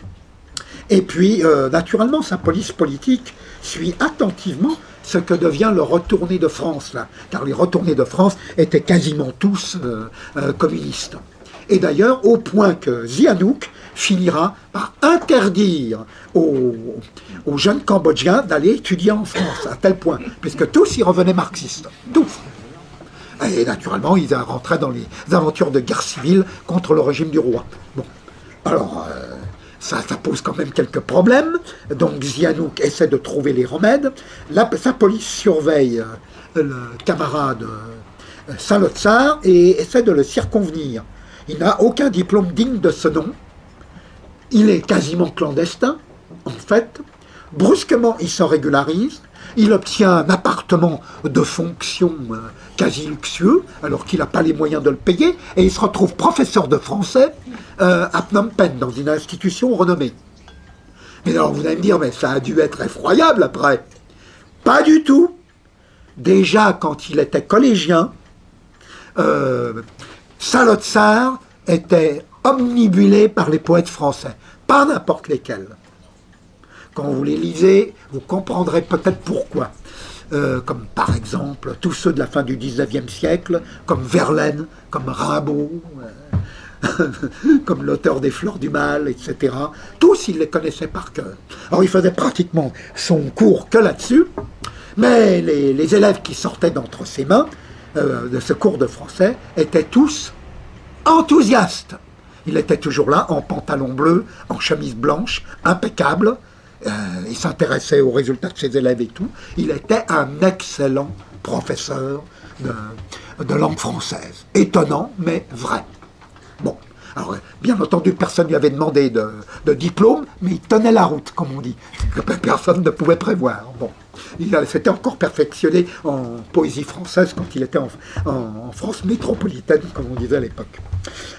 Et puis, naturellement, sa police politique suit attentivement ce que devient le retourné de France, là, car les retournés de France étaient quasiment tous communistes. Et d'ailleurs, au point que Sihanouk finira par interdire aux jeunes Cambodgiens d'aller étudier en France, à tel point, puisque tous y revenaient marxistes, tous. Et naturellement, ils rentraient dans les aventures de guerre civile contre le régime du roi. Bon, alors, ça pose quand même quelques problèmes, donc Sihanouk essaie de trouver les remèdes. Sa police surveille le camarade Salotsar et essaie de le circonvenir. Il n'a aucun diplôme digne de ce nom. Il est quasiment clandestin, en fait. Brusquement, il se régularise. Il obtient un appartement de fonction quasi luxueux, alors qu'il n'a pas les moyens de le payer. Et il se retrouve professeur de français à Phnom Penh, dans une institution renommée. Mais alors, vous allez me dire, mais ça a dû être effroyable après. Pas du tout. Déjà, quand il était collégien, Salotsar était omnibulé par les poètes français, pas n'importe lesquels. Quand vous les lisez, vous comprendrez peut-être pourquoi. Comme par exemple tous ceux de la fin du XIXe siècle, comme Verlaine, comme Rimbaud, comme l'auteur des Fleurs du Mal, etc. Tous, il les connaissait par cœur. Alors il faisait pratiquement son cours que là-dessus, mais les élèves qui sortaient d'entre ses mains, de ce cours de français, étaient tous enthousiastes. Il était toujours là, en pantalon bleu, en chemise blanche, impeccable. Il s'intéressait aux résultats de ses élèves et tout. Il était un excellent professeur de langue française. Étonnant, mais vrai. Bon, alors bien entendu, personne ne lui avait demandé de diplôme, mais il tenait la route, comme on dit. Personne ne pouvait prévoir. Bon. Il s'était encore perfectionné en poésie française quand il était en France métropolitaine, comme on disait à l'époque.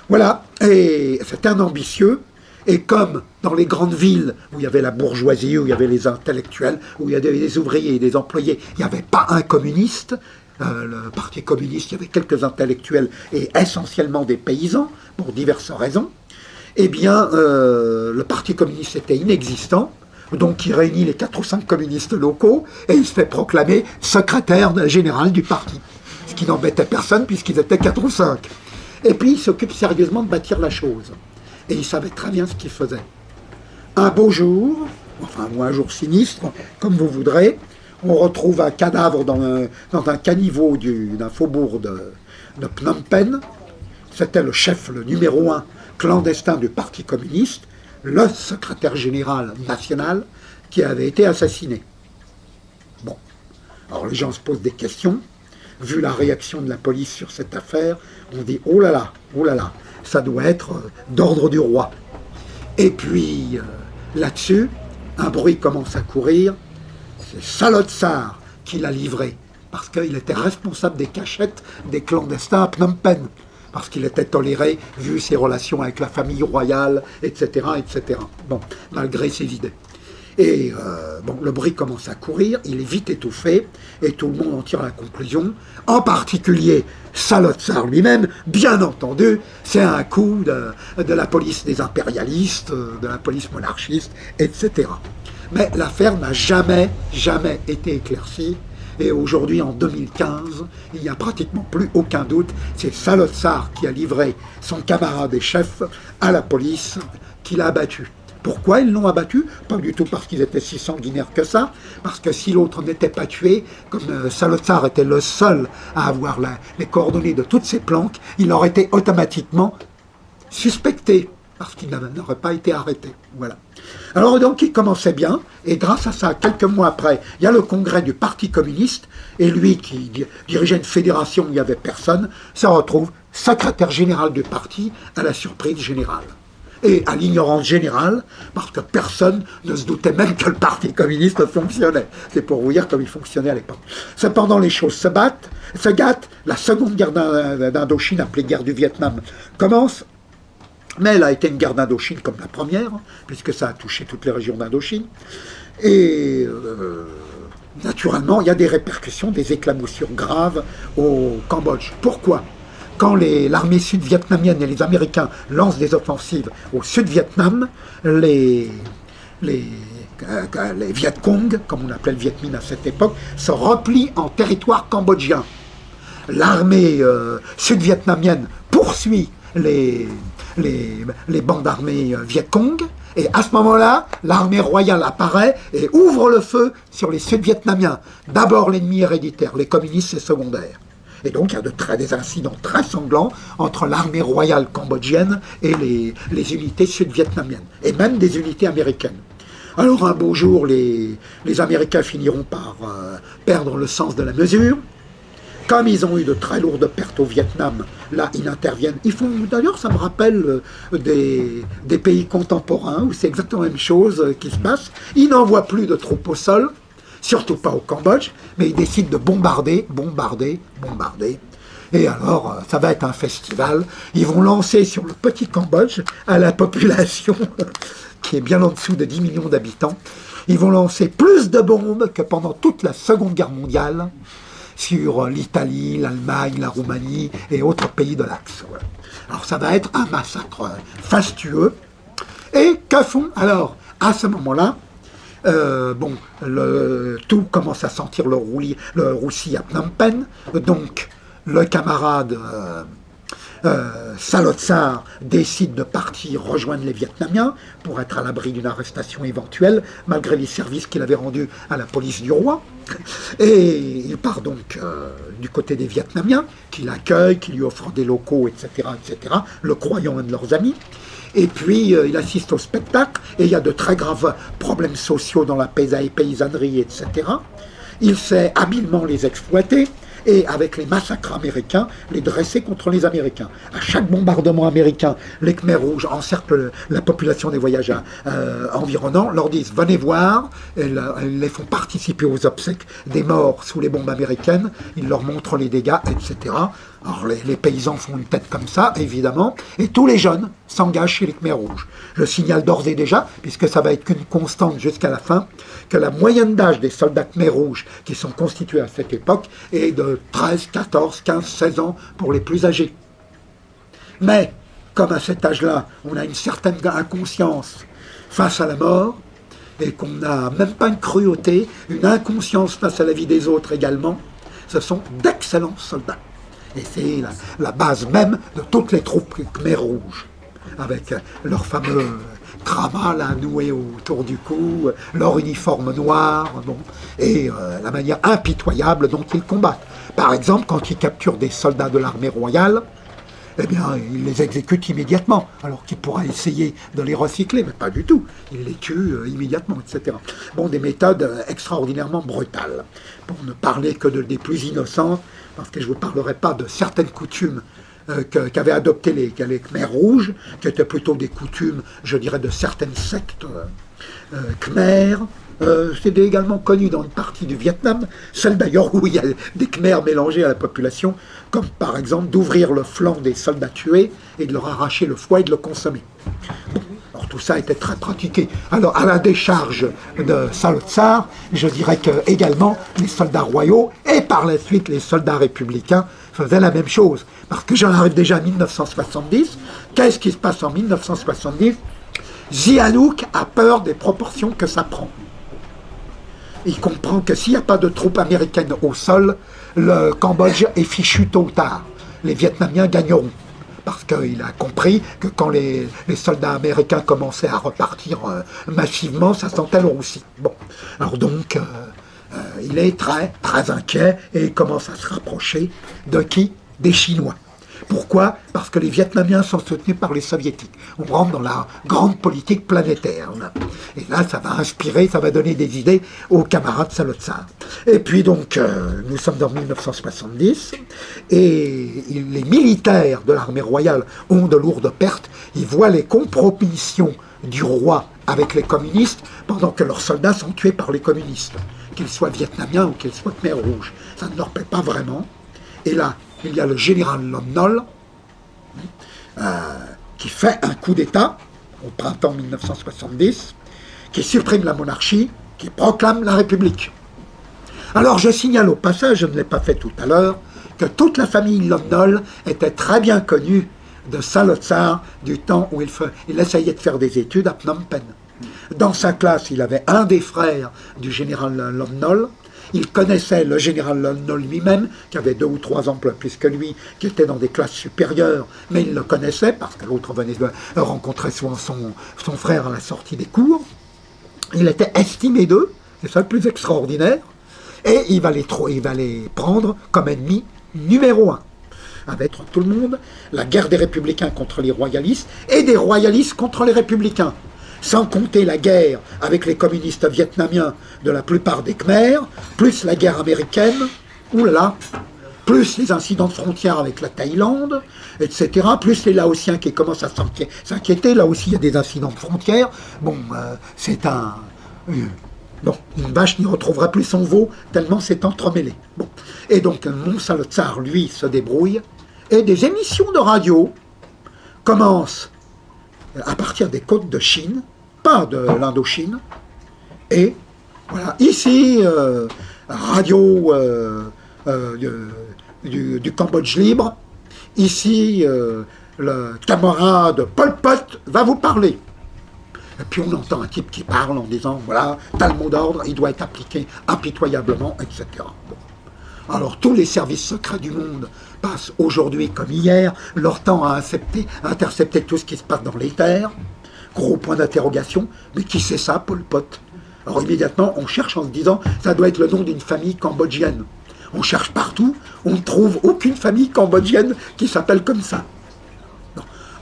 Voilà, et c'était un ambitieux, et comme dans les grandes villes où il y avait la bourgeoisie, où il y avait les intellectuels, où il y avait des ouvriers et des employés, il n'y avait pas un communiste. Le Parti communiste, il y avait quelques intellectuels et essentiellement des paysans, pour diverses raisons. Eh bien, le Parti communiste était inexistant. Donc il réunit les 4 ou 5 communistes locaux et il se fait proclamer secrétaire général du parti. Ce qui n'embêtait personne puisqu'ils étaient 4 ou 5. Et puis il s'occupe sérieusement de bâtir la chose. Et il savait très bien ce qu'il faisait. Un beau jour, enfin ou un jour sinistre, comme vous voudrez, on retrouve un cadavre dans un caniveau d'un faubourg de Phnom Penh. C'était le chef, le numéro 1 clandestin du Parti communiste, le secrétaire général national qui avait été assassiné. Bon, alors les gens se posent des questions. Vu la réaction de la police sur cette affaire, on dit oh là là, ça doit être d'ordre du roi. Et puis là-dessus, un bruit commence à courir. C'est Salotsar qui l'a livré, parce qu'il était responsable des cachettes des clandestins à Phnom Penh. Parce qu'il était toléré, vu ses relations avec la famille royale, etc., etc. Bon, malgré ses idées. Et bon, le bruit commence à courir, il est vite étouffé, et tout le monde en tire la conclusion, en particulier Salotsar lui-même, bien entendu, c'est un coup de la police des impérialistes, de la police monarchiste, etc. Mais l'affaire n'a jamais été éclaircie. Et aujourd'hui, en 2015, il n'y a pratiquement plus aucun doute, c'est Salotsar qui a livré son camarade et chef à la police, qui l'a abattu. Pourquoi ils l'ont abattu? Pas du tout parce qu'ils étaient si sanguinaires que ça, parce que si l'autre n'était pas tué, comme Salotsar était le seul à avoir les coordonnées de toutes ces planques, il aurait été automatiquement suspecté. parce qu'il n'aurait pas été arrêté. Voilà. Alors donc il commençait bien, et grâce à ça, quelques mois après, il y a le congrès du Parti communiste, et lui qui dirigeait une fédération où il n'y avait personne, se retrouve secrétaire général du parti à la surprise générale. Et à l'ignorance générale, parce que personne ne se doutait même que le Parti communiste fonctionnait. C'est pour vous dire comme il fonctionnait à l'époque. Cependant, les choses se gâtent. La seconde guerre d'Indochine, appelée guerre du Vietnam, commence. Mais elle a été une guerre d'Indochine comme la première, puisque ça a touché toutes les régions d'Indochine. Et naturellement, il y a des répercussions, des éclaboussures graves au Cambodge. Pourquoi ? Quand l'armée sud-vietnamienne et les Américains lancent des offensives au Sud-Vietnam, les Viet Cong, comme on appelait le Viet Minh à cette époque, se replient en territoire cambodgien. L'armée sud-vietnamienne poursuit les bandes armées Viet Cong, et à ce moment-là, l'armée royale apparaît et ouvre le feu sur les Sud-Vietnamiens. D'abord l'ennemi héréditaire, les communistes, c'est secondaire. Et donc il y a des incidents très sanglants entre l'armée royale cambodgienne et les unités sud-vietnamiennes, et même des unités américaines. Alors un beau jour, les Américains finiront par perdre le sens de la mesure. Comme ils ont eu de très lourdes pertes au Vietnam, là ils interviennent. D'ailleurs ça me rappelle des pays contemporains où c'est exactement la même chose qui se passe. Ils n'envoient plus de troupes au sol, surtout pas au Cambodge, mais ils décident de bombarder. Et alors, ça va être un festival. Ils vont lancer sur le petit Cambodge, à la population qui est bien en dessous de 10 millions d'habitants, ils vont lancer plus de bombes que pendant toute la Seconde Guerre mondiale sur l'Italie, l'Allemagne, la Roumanie et autres pays de l'Axe. Voilà. Alors ça va être un massacre fastueux. Et que font alors, à ce moment-là, tout commence à sentir le roussi à Phnom Penh, donc le camarade Salotsar décide de partir rejoindre les Vietnamiens pour être à l'abri d'une arrestation éventuelle, malgré les services qu'il avait rendus à la police du roi. Et il part donc du côté des Vietnamiens, qui l'accueillent, qui lui offrent des locaux, etc., le croyant un de leurs amis. Et puis, il assiste au spectacle, et il y a de très graves problèmes sociaux dans la paysannerie, etc. Il sait habilement les exploiter, et avec les massacres américains, les dresser contre les Américains. À chaque bombardement américain, les Khmers rouges encerclent la population des voyageurs environnants, leur disent « venez voir », et les font participer aux obsèques des morts sous les bombes américaines, ils leur montrent les dégâts, etc. Alors les paysans font une tête comme ça, évidemment, et tous les jeunes s'engagent chez les Khmers rouges. Je signale d'ores et déjà, puisque ça va être qu'une constante jusqu'à la fin, que la moyenne d'âge des soldats Khmers rouges qui sont constitués à cette époque est de 13, 14, 15, 16 ans pour les plus âgés. Mais, comme à cet âge-là, on a une certaine inconscience face à la mort, et qu'on n'a même pas une cruauté, une inconscience face à la vie des autres également, ce sont d'excellents soldats. Et c'est la base même de toutes les troupes Khmers rouges, avec leur fameux kramal noué autour du cou, leur uniforme noir, et la manière impitoyable dont ils combattent. Par exemple, quand ils capturent des soldats de l'armée royale, eh bien, ils les exécutent immédiatement, alors qu'ils pourraient essayer de les recycler, mais pas du tout. Ils les tuent immédiatement, etc. Bon, des méthodes extraordinairement brutales, pour ne parler que des plus innocents, parce que je ne vous parlerai pas de certaines coutumes qu'avaient adoptées les Khmers rouges, qui étaient plutôt des coutumes, je dirais, de certaines sectes khmères. C'est également connu dans une partie du Vietnam, celle d'ailleurs où il y a des Khmers mélangés à la population, comme par exemple d'ouvrir le flanc des soldats tués et de leur arracher le foie et de le consommer. Bon, alors tout ça était très pratiqué. Alors à la décharge de Salotsar, je dirais que également les soldats royaux et par la suite les soldats républicains faisaient la même chose. Parce que j'en arrive déjà à 1970. Qu'est-ce qui se passe en 1970 ? Sihanouk a peur des proportions que ça prend. Il comprend que s'il n'y a pas de troupes américaines au sol, le Cambodge est fichu tôt ou tard. Les Vietnamiens gagneront. Parce qu'il a compris que quand les soldats américains commençaient à repartir massivement, ça sentait le roussi. Bon, alors donc, il est très, très inquiet et il commence à se rapprocher de qui ? Des Chinois. Pourquoi? Parce que les Vietnamiens sont soutenus par les Soviétiques. On rentre dans la grande politique planétaire. Et là, ça va inspirer, ça va donner des idées aux camarades Salotsar. Et puis donc, nous sommes en 1970, et les militaires de l'armée royale ont de lourdes pertes. Ils voient les compromissions du roi avec les communistes, pendant que leurs soldats sont tués par les communistes, qu'ils soient vietnamiens ou qu'ils soient Khmer Rouge. Ça ne leur plaît pas vraiment. Et là, il y a le général Lon Nol qui fait un coup d'État au printemps 1970, qui supprime la monarchie, qui proclame la République. Alors je signale au passage, je ne l'ai pas fait tout à l'heure, que toute la famille Lon Nol était très bien connue de Salotsar du temps où il essayait de faire des études à Phnom Penh. Dans sa classe, il avait un des frères du général Lon Nol. Il connaissait le général Lon Nol lui-même, qui avait 2 ou 3 ans plus que lui, qui était dans des classes supérieures, mais il le connaissait parce que l'autre venait de rencontrer son frère à la sortie des cours. Il était estimé d'eux, c'est ça le plus extraordinaire, et il va les prendre comme ennemis numéro 1. Avec tout le monde, la guerre des républicains contre les royalistes et des royalistes contre les républicains. Sans compter la guerre avec les communistes vietnamiens de la plupart des Khmers, plus la guerre américaine, oulala, plus les incidents de frontières avec la Thaïlande, etc., plus les Laotiens qui commencent à s'inquiéter. Là aussi, il y a des incidents de frontières. Bon, c'est un... Bon, une vache n'y retrouvera plus son veau, tellement c'est entremêlé. Bon. Et donc, Salotsar, lui, se débrouille, et des émissions de radio commencent à partir des côtes de Chine, pas de l'Indochine, et voilà, ici, radio du Cambodge libre, ici, le camarade Pol Pot va vous parler. Et puis on entend un type qui parle en disant, voilà, tel mot d'ordre, il doit être appliqué impitoyablement, etc. Bon. Alors tous les services secrets du monde passent aujourd'hui comme hier leur temps à intercepter tout ce qui se passe dans les terres. Gros point d'interrogation, mais qui c'est ça, Pol Pot? Alors immédiatement on cherche en se disant, ça doit être le nom d'une famille cambodgienne. On cherche partout, on ne trouve aucune famille cambodgienne qui s'appelle comme ça.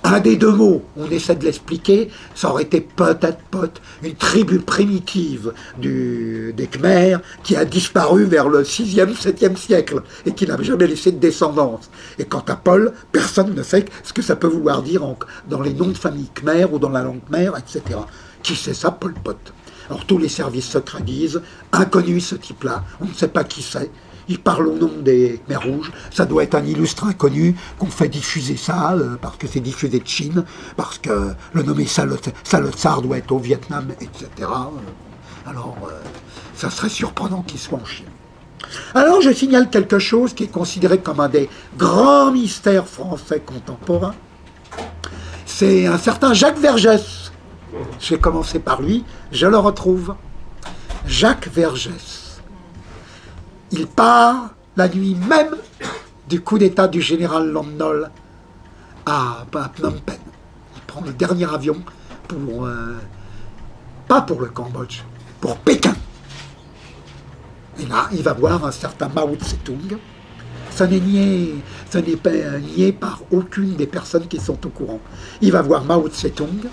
Un des 2 mots, on essaie de l'expliquer, ça aurait été peut-être une tribu primitive des Khmers qui a disparu vers le 6e, 7e siècle et qui n'a jamais laissé de descendance. Et quant à Paul, personne ne sait ce que ça peut vouloir dire dans les noms de famille Khmer ou dans la langue Khmer, etc. Qui c'est ça, Pol Pot? Alors tous les services secrets disent, inconnu ce type-là, on ne sait pas qui c'est. Il parle au nom des Khmers Rouges, ça doit être un illustre inconnu, qu'on fait diffuser ça, parce que c'est diffusé de Chine, parce que le nommé Salotsar doit être au Vietnam, etc. Alors, ça serait surprenant qu'il soit en Chine. Alors, je signale quelque chose qui est considéré comme un des grands mystères français contemporains. C'est un certain Jacques Vergès. J'ai commencé par lui, je le retrouve. Jacques Vergès. Il part la nuit même du coup d'État du général Lon Nol à Phnom Penh. Il prend le dernier avion pour, pas pour le Cambodge, pour Pékin. Et là, il va voir un certain Mao Tse-tung. Ça n'est pas nié par aucune des personnes qui sont au courant. Il va voir Mao Tse-tung,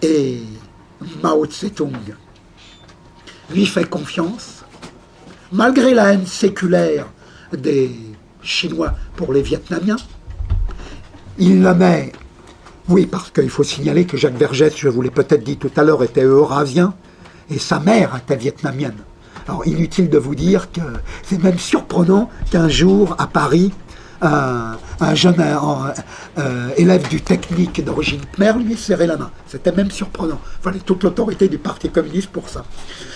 et Mao Tse-tung lui fait confiance. Malgré la haine séculaire des Chinois pour les Vietnamiens, il le met... Oui, parce qu'il faut signaler que Jacques Vergès, je vous l'ai peut-être dit tout à l'heure, était eurasien, et sa mère était vietnamienne. Alors, inutile de vous dire que c'est même surprenant qu'un jour, à Paris, un jeune élève du technique d'origine Khmer lui serrait la main. C'était même surprenant. Il fallait toute l'autorité du Parti communiste pour ça.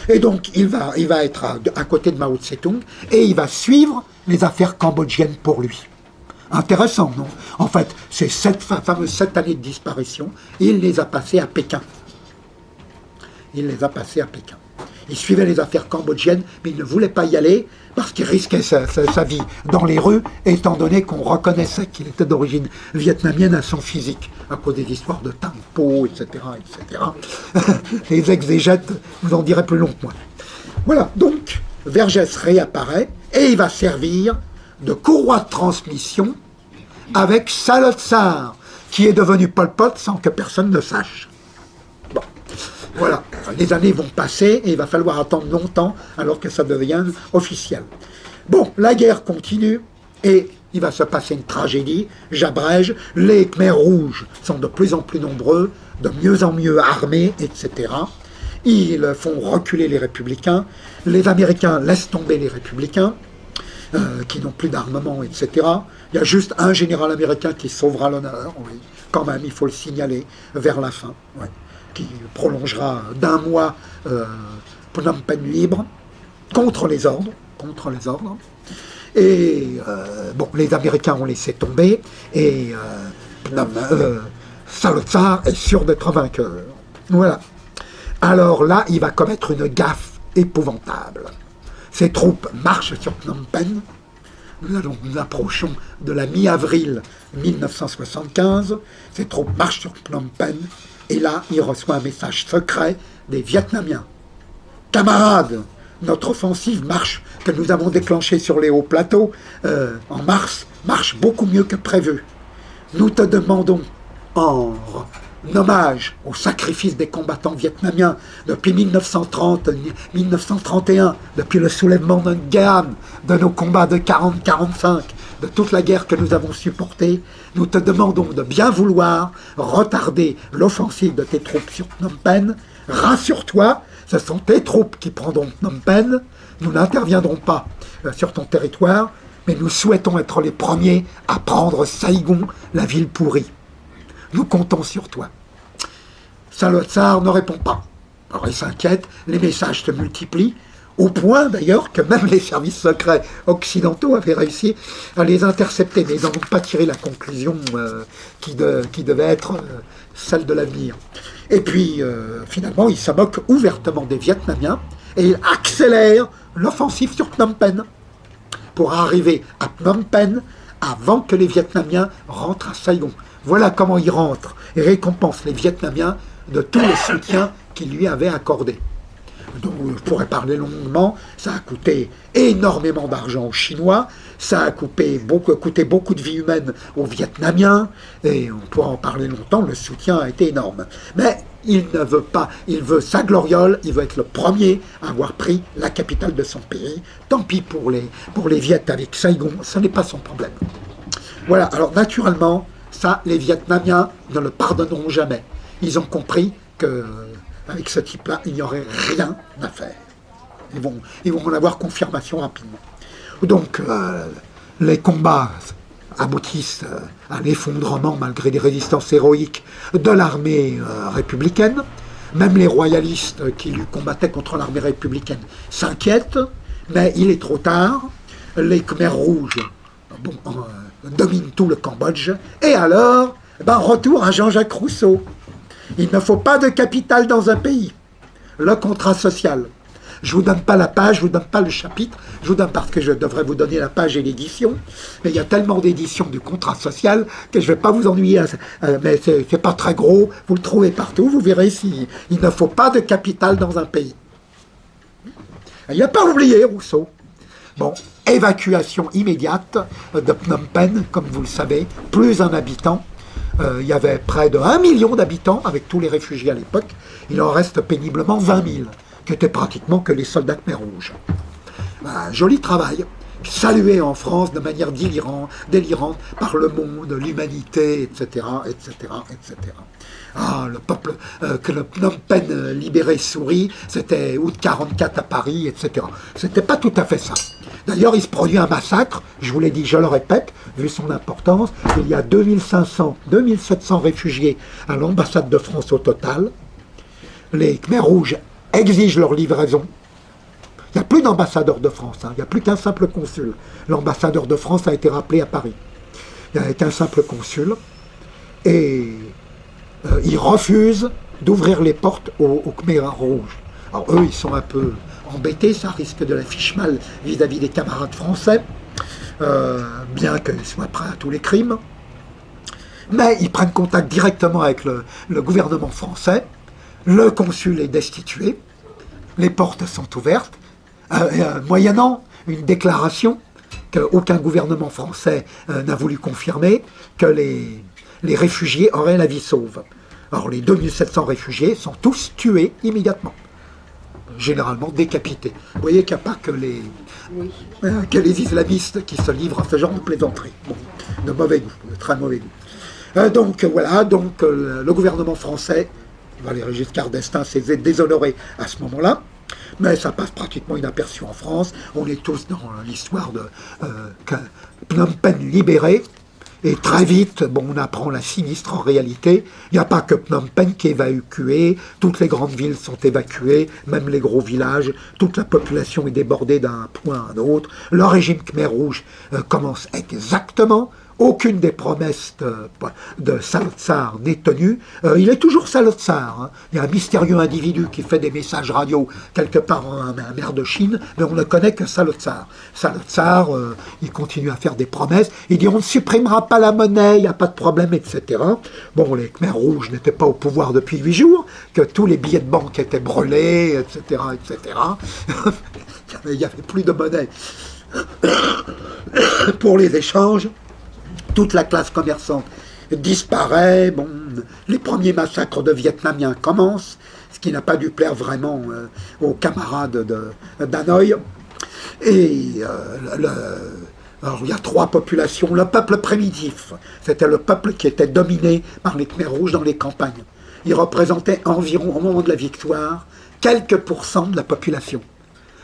Et donc, il va être à côté de Mao Tse-tung et il va suivre les affaires cambodgiennes pour lui. Intéressant, non? En fait, ces fameuses 7 années de disparition, il les a passées à Pékin. Il les a passées à Pékin. Il suivait les affaires cambodgiennes, mais il ne voulait pas y aller parce qu'il risquait sa vie dans les rues, étant donné qu'on reconnaissait qu'il était d'origine vietnamienne à son physique, à cause des histoires de Tang Po, etc., etc. Les exégètes vous en diraient plus long que moi. Voilà, donc Vergès réapparaît et il va servir de courroie de transmission avec Salotsar, qui est devenu Pol Pot sans que personne ne sache. Bon, voilà, les années vont passer et il va falloir attendre longtemps alors que ça devienne officiel. Bon, la guerre continue et il va se passer une tragédie, j'abrège, les Khmers rouges sont de plus en plus nombreux, de mieux en mieux armés, etc. Ils font reculer les républicains, les Américains laissent tomber les républicains, qui n'ont plus d'armement, etc. Il y a juste un général américain qui sauvera l'honneur, oui, quand même, il faut le signaler, vers la fin, ouais, qui prolongera d'1 mois Phnom Penh libre, contre les ordres, et bon, les Américains ont laissé tomber, et Salotsar est sûr d'être vainqueur. Voilà. Alors là, il va commettre une gaffe épouvantable. Ses troupes marchent sur Phnom Penh. Nous approchons de la mi-avril 1975. Ses troupes marchent sur Phnom Penh. Et là, il reçoit un message secret des Vietnamiens. Camarades, notre offensive que nous avons déclenchée sur les hauts plateaux en mars marche beaucoup mieux que prévu. Nous te demandons en hommage au sacrifice des combattants vietnamiens depuis 1930-1931, depuis le soulèvement de Nguyen, de nos combats de 40-45, de toute la guerre que nous avons supportée, nous te demandons de bien vouloir retarder l'offensive de tes troupes sur Phnom Penh. Rassure-toi, ce sont tes troupes qui prendront Phnom Penh, nous n'interviendrons pas sur ton territoire, mais nous souhaitons être les premiers à prendre Saigon, la ville pourrie. Nous comptons sur toi. Salotsar ne répond pas. Alors il s'inquiète, les messages se multiplient, au point d'ailleurs que même les services secrets occidentaux avaient réussi à les intercepter, mais ils n'ont pas tiré la conclusion qui devait être celle de l'avenir. Et puis finalement, il se moque ouvertement des Vietnamiens et il accélère l'offensive sur Phnom Penh pour arriver à Phnom Penh avant que les Vietnamiens rentrent à Saigon. Voilà comment il rentre et récompense les Vietnamiens de tout le soutien qu'ils lui avaient accordé. Donc, je pourrais parler longuement, ça a coûté énormément d'argent aux Chinois, ça a coûté beaucoup de vies humaines aux Vietnamiens, et on pourra en parler longtemps, le soutien a été énorme. Mais il ne veut pas, il veut sa gloriole, il veut être le premier à avoir pris la capitale de son pays. Tant pis pour les Viet avec Saigon, ce n'est pas son problème. Voilà, alors naturellement, ça, les Vietnamiens ne le pardonneront jamais. Ils ont compris qu'avec ce type-là, il n'y aurait rien à faire. Ils vont en avoir confirmation rapidement. Donc, les combats aboutissent à l'effondrement, malgré des résistances héroïques, de l'armée républicaine. Même les royalistes qui lui combattaient contre l'armée républicaine s'inquiètent, mais il est trop tard. Les Khmers rouges dominent tout le Cambodge. Et alors, retour à Jean-Jacques Rousseau. Il ne faut pas de capital dans un pays. Le contrat social. Je ne vous donne pas la page, je ne vous donne pas le chapitre, je vous donne parce que je devrais vous donner la page et l'édition, mais il y a tellement d'éditions du contrat social que je ne vais pas vous ennuyer, mais c'est pas très gros, vous le trouvez partout, vous verrez ici. Il ne faut pas de capital dans un pays. Il n'a pas oublié Rousseau. Bon, évacuation immédiate de Phnom Penh, comme vous le savez, plus un habitant. Il y avait près de 1 million d'habitants avec tous les réfugiés à l'époque. Il en reste péniblement 20 000, qui étaient pratiquement que les soldats Khmer rouges. Joli travail, salué en France de manière délirante par le monde, l'humanité, etc., etc., etc. Ah, le peuple, que le Phnom Penh libéré sourit, c'était août 44 à Paris, etc. C'était pas tout à fait ça. D'ailleurs, il se produit un massacre, je vous l'ai dit, je le répète, vu son importance, il y a 2700 réfugiés à l'ambassade de France au total. Les Khmers rouges exigent leur livraison. Il n'y a plus d'ambassadeur de France, il n'y a plus qu'un simple consul. L'ambassadeur de France a été rappelé à Paris. Il n'y avait qu'un simple consul. Et ils refusent d'ouvrir les portes aux Khmers rouges. Alors eux, ils sont un peu embêtés, ça risque de la fiche mal vis-à-vis des camarades français, bien qu'ils soient prêts à tous les crimes. Mais ils prennent contact directement avec le gouvernement français. Le consul est destitué, les portes sont ouvertes, moyennant une déclaration qu'aucun gouvernement français n'a voulu confirmer que les réfugiés auraient la vie sauve. Alors les 2700 réfugiés sont tous tués immédiatement, généralement décapités. Vous voyez qu'il n'y a pas que les islamistes qui se livrent à ce genre de plaisanterie. Bon, de mauvais goût, de très mauvais goût. Donc voilà, le gouvernement français, Valéry Giscard d'Estaing s'est déshonoré à ce moment-là, mais ça passe pratiquement inaperçu en France. On est tous dans l'histoire de Phnom Penh libéré. Et très vite, bon, on apprend la sinistre réalité. Il n'y a pas que Phnom Penh qui est évacué, toutes les grandes villes sont évacuées, même les gros villages, toute la population est débordée d'un point à un autre. Le régime Khmer Rouge commence exactement. Aucune des promesses de Salotsar n'est tenue. Il est toujours Salotsar. Hein. Il y a un mystérieux individu qui fait des messages radio quelque part en mer de Chine, mais on ne connaît que Salotsar. Salotsar, il continue à faire des promesses. Il dit on ne supprimera pas la monnaie, il n'y a pas de problème, etc. Bon, les Khmer Rouges n'étaient pas au pouvoir depuis 8 jours, que tous les billets de banque étaient brûlés, etc. etc. Il n'y avait plus de monnaie pour les échanges. Toute la classe commerçante disparaît. Bon, les premiers massacres de Vietnamiens commencent, ce qui n'a pas dû plaire vraiment aux camarades d'Hanoï. Et alors, il y a 3 populations. Le peuple primitif, c'était le peuple qui était dominé par les Khmers rouges dans les campagnes. Il représentait environ, au moment de la victoire, quelques pourcents de la population.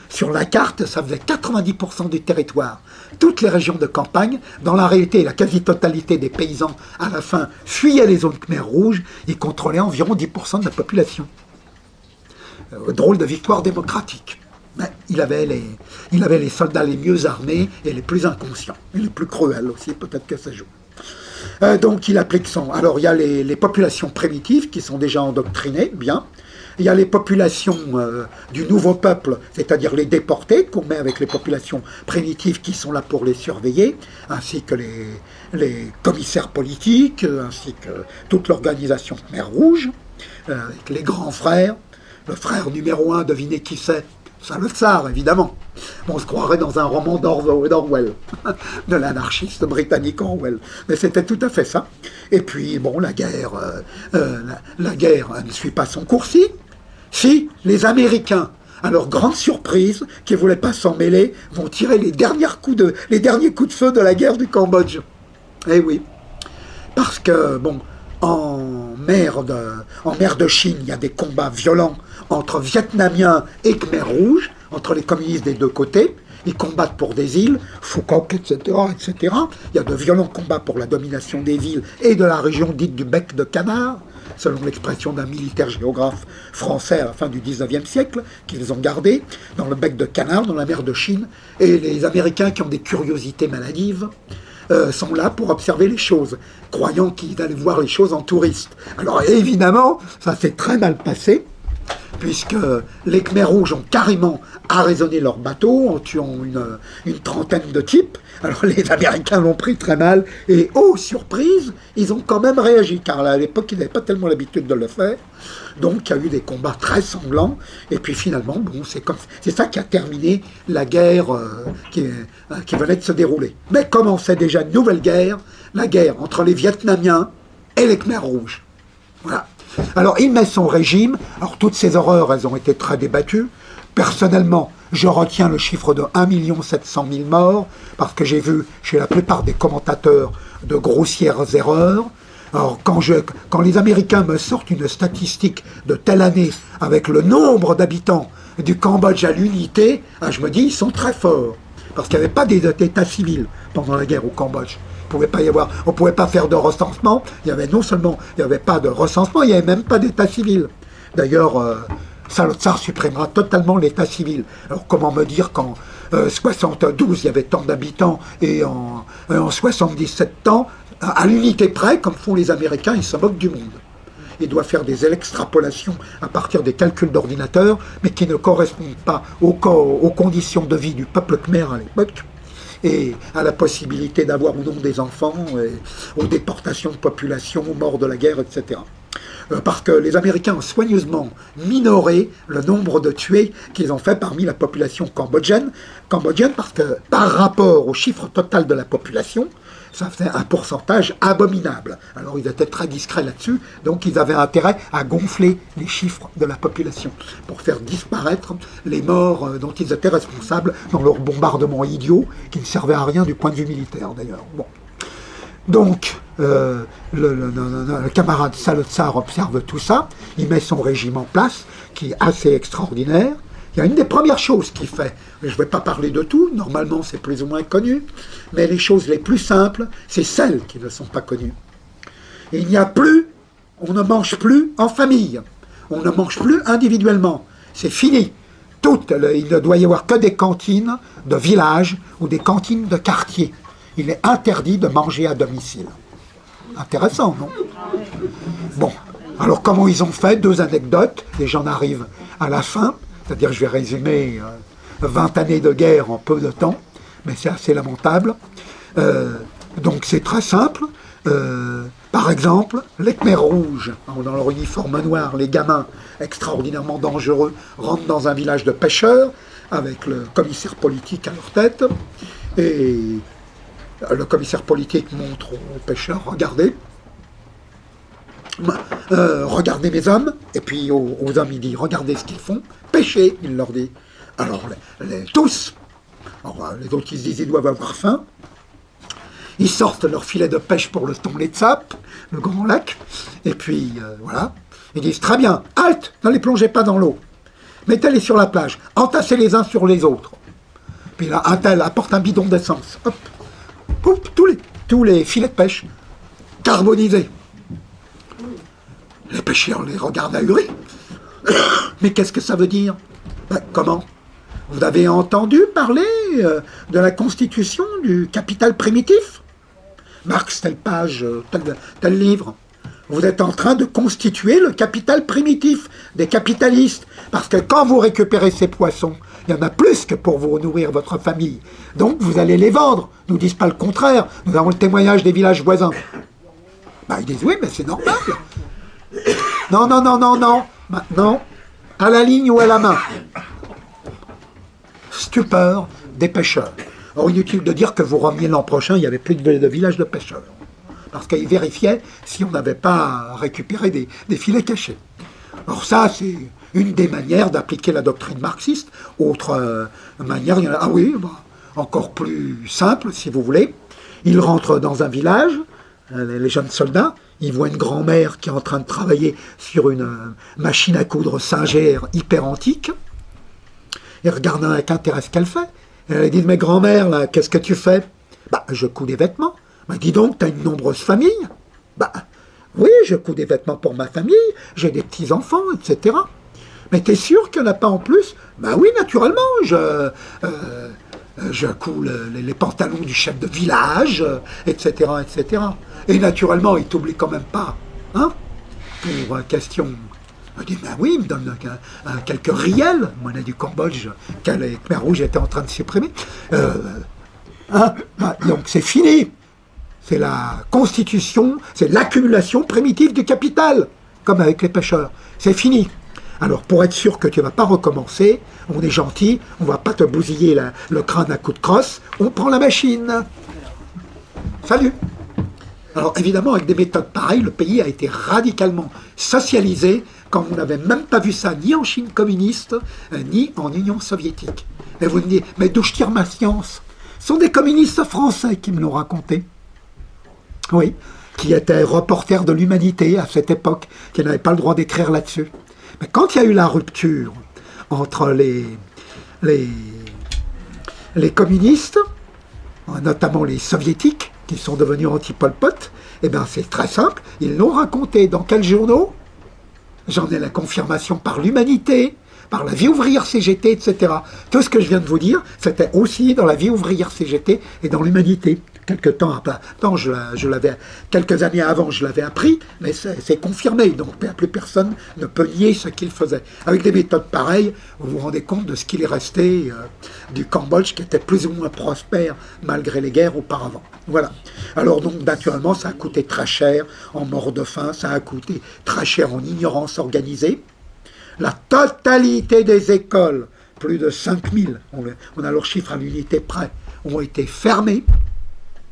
Sur la carte, ça faisait 90% du territoire. Toutes les régions de campagne, dans la réalité, la quasi-totalité des paysans, à la fin, fuyaient les zones Khmer rouges. Ils contrôlaient environ 10% de la population. Drôle de victoire démocratique. Mais il avait les soldats les mieux armés et les plus inconscients. Et les plus cruels aussi, peut-être que ça joue. Donc il applique son... Alors il y a les populations primitives qui sont déjà endoctrinées, bien. Il y a les populations du nouveau peuple, c'est-à-dire les déportés, qu'on met avec les populations primitives qui sont là pour les surveiller, ainsi que les commissaires politiques, ainsi que toute l'organisation Khmer Rouge, avec les grands frères. Le frère numéro 1, devinez qui c'est? Salotsar, évidemment. On se croirait dans un roman d'Orwell, de l'anarchiste britannique Orwell. Mais c'était tout à fait ça. Et puis, bon, la guerre ne suit pas son cours. Si les Américains, à leur grande surprise, qui ne voulaient pas s'en mêler, vont tirer les derniers coups de feu de la guerre du Cambodge. Eh oui. Parce que, bon, en mer de Chine, il y a des combats violents entre Vietnamiens et Khmer Rouges, entre les communistes des deux côtés. Ils combattent pour des îles, Phuoc, etc., etc. Il y a de violents combats pour la domination des îles et de la région dite du bec de canard, selon l'expression d'un militaire géographe français à la fin du 19e siècle, qu'ils ont gardé dans le bec de canard, dans la mer de Chine. Et les Américains qui ont des curiosités maladives sont là pour observer les choses, croyant qu'ils allaient voir les choses en touristes. Alors évidemment, ça s'est très mal passé, puisque les Khmers rouges ont carrément arraisonné leur bateau en tuant une trentaine de types. Alors les Américains l'ont pris très mal, et oh surprise, ils ont quand même réagi, car à l'époque ils n'avaient pas tellement l'habitude de le faire. Donc il y a eu des combats très sanglants, et puis finalement, bon, c'est ça qui a terminé la guerre qui venait de se dérouler. Mais commençait déjà une nouvelle guerre, la guerre entre les Vietnamiens et les Khmers rouges. Voilà. Alors il met son régime, alors toutes ces horreurs, elles ont été très débattues. Personnellement, je retiens le chiffre de 1 700 000 morts, parce que j'ai vu chez la plupart des commentateurs de grossières erreurs. Alors quand les Américains me sortent une statistique de telle année avec le nombre d'habitants du Cambodge à l'unité, je me dis ils sont très forts, parce qu'il n'y avait pas d'état civil pendant la guerre au Cambodge. On ne pouvait pas faire de recensement. Non seulement il n'y avait pas de recensement, il n'y avait même pas d'état civil. D'ailleurs, Salotsar supprimera totalement l'état civil. Alors comment me dire qu'en 72 il y avait tant d'habitants et en 77 ans, à l'unité près, comme font les Américains, ils se moquent du monde. Ils doivent faire des extrapolations à partir des calculs d'ordinateur, mais qui ne correspondent pas aux conditions de vie du peuple khmer à l'époque, et à la possibilité d'avoir ou non des enfants, et aux déportations de population, aux morts de la guerre, etc. parce que les Américains ont soigneusement minoré le nombre de tués qu'ils ont fait parmi la population cambodgienne, parce que par rapport au chiffre total de la population, ça faisait un pourcentage abominable. Alors ils étaient très discrets là-dessus, donc ils avaient intérêt à gonfler les chiffres de la population pour faire disparaître les morts dont ils étaient responsables dans leur bombardement idiot, qui ne servait à rien du point de vue militaire d'ailleurs. Bon. Donc, le camarade Salotsar observe tout ça, il met son régime en place, qui est assez extraordinaire. Il y a une des premières choses qu'il fait, je ne vais pas parler de tout, normalement c'est plus ou moins connu, mais les choses les plus simples, c'est celles qui ne sont pas connues. Il n'y a plus, on ne mange plus en famille, on ne mange plus individuellement, c'est fini. Il ne doit y avoir que des cantines de village ou des cantines de quartier. Il est interdit de manger à domicile. Intéressant, non? Bon, alors comment ils ont fait? 2 anecdotes, et j'en arrive à la fin. C'est-à-dire, je vais résumer 20 années de guerre en peu de temps, mais c'est assez lamentable. Donc c'est très simple. Par exemple, les Khmers rouges, dans leur uniforme noir, les gamins extraordinairement dangereux, rentrent dans un village de pêcheurs, avec le commissaire politique à leur tête, et le commissaire politique montre aux pêcheurs, regardez, regardez mes hommes, et puis aux hommes il dit, regardez ce qu'ils font, pêchez, il leur dit. Alors tous, alors, les autres ils se disent, ils doivent avoir faim, ils sortent leur filet de pêche pour le Tonlé Tsap, le grand lac, et puis voilà, ils disent, très bien, halte, ne les plongez pas dans l'eau, mettez-les sur la plage, entassez les uns sur les autres. Puis là, un tel apporte un bidon d'essence, hop, tous les filets de pêche carbonisés. Les pêcheurs les regardent ahuris. Mais qu'est-ce que ça veut dire? Comment? Vous avez entendu parler de la constitution du capital primitif? Marx, telle page, tel livre. Vous êtes en train de constituer le capital primitif des capitalistes. Parce que quand vous récupérez ces poissons, il y en a plus que pour vous nourrir votre famille. Donc vous allez les vendre. Nous disent pas le contraire. Nous avons le témoignage des villages voisins. Ils disent oui, mais c'est normal. Non. Maintenant, à la ligne ou à la main. Stupeur des pêcheurs. Or, inutile de dire que vous reveniez l'an prochain, il n'y avait plus de village de pêcheurs. Parce qu'ils vérifiaient si on n'avait pas récupéré des filets cachés. Or ça, c'est une des manières d'appliquer la doctrine marxiste. Autre manière, il y en a, encore plus simple, si vous voulez. Ils rentrent dans un village, les jeunes soldats, ils voient une grand-mère qui est en train de travailler sur une machine à coudre Singer hyper antique. Ils regardent avec intérêt ce qu'elle fait. Et elle dit, mais grand-mère, là, qu'est-ce que tu fais? Je couds des vêtements. Dis donc, tu as une nombreuse famille? Oui, je couds des vêtements pour ma famille, j'ai des petits-enfants, etc. Mais t'es sûr qu'il n'y en a pas en plus? Oui, naturellement, je couds les pantalons du chef de village, etc., etc. Et naturellement, il t'oublie quand même pas, hein? Pour question... Il dit, oui, il me donne quelques riels, monnaie du Cambodge, que les Khmers rouges étaient en train de supprimer. Donc c'est fini. C'est la constitution, c'est l'accumulation primitive du capital, comme avec les pêcheurs. C'est fini. Alors, pour être sûr que tu ne vas pas recommencer, on est gentil, on ne va pas te bousiller le crâne à coups de crosse, on prend la machine. Salut. Alors, évidemment, avec des méthodes pareilles, le pays a été radicalement socialisé, quand vous n'avez même pas vu ça ni en Chine communiste, ni en Union soviétique. Et vous me dites, mais d'où je tire ma science? Ce sont des communistes français qui me l'ont raconté. Oui, qui étaient reporters de l'humanité à cette époque, qui n'avaient pas le droit d'écrire là-dessus. Mais quand il y a eu la rupture entre les communistes, notamment les soviétiques, qui sont devenus anti-Pol Pot, eh bien c'est très simple, ils l'ont raconté dans quels journaux? J'en ai la confirmation par l'Humanité, par la vie ouvrière CGT, etc. Tout ce que je viens de vous dire, c'était aussi dans la vie ouvrière CGT et dans l'humanité. Quelques quelques années avant, je l'avais appris, mais c'est confirmé. Donc plus personne ne peut nier ce qu'il faisait. Avec des méthodes pareilles, vous vous rendez compte de ce qu'il est resté du Cambodge, qui était plus ou moins prospère malgré les guerres auparavant. Voilà. Alors donc, naturellement, ça a coûté très cher en mort de faim, ça a coûté très cher en ignorance organisée. La totalité des écoles, plus de 5000, on a leurs chiffres à l'unité près, ont été fermées.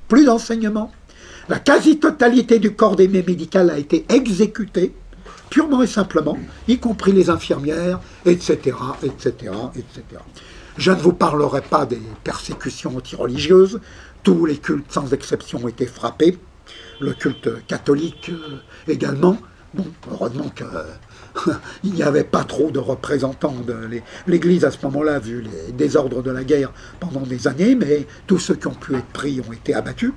Plus d'enseignement. La quasi-totalité du corps des médical a été exécutée, purement et simplement, y compris les infirmières, etc., etc., etc. Je ne vous parlerai pas des persécutions antireligieuses. Tous les cultes, sans exception, ont été frappés. Le culte catholique également. Bon, heureusement qu'il n'y avait pas trop de représentants de l'Église à ce moment-là, vu les désordres de la guerre pendant des années, mais tous ceux qui ont pu être pris ont été abattus.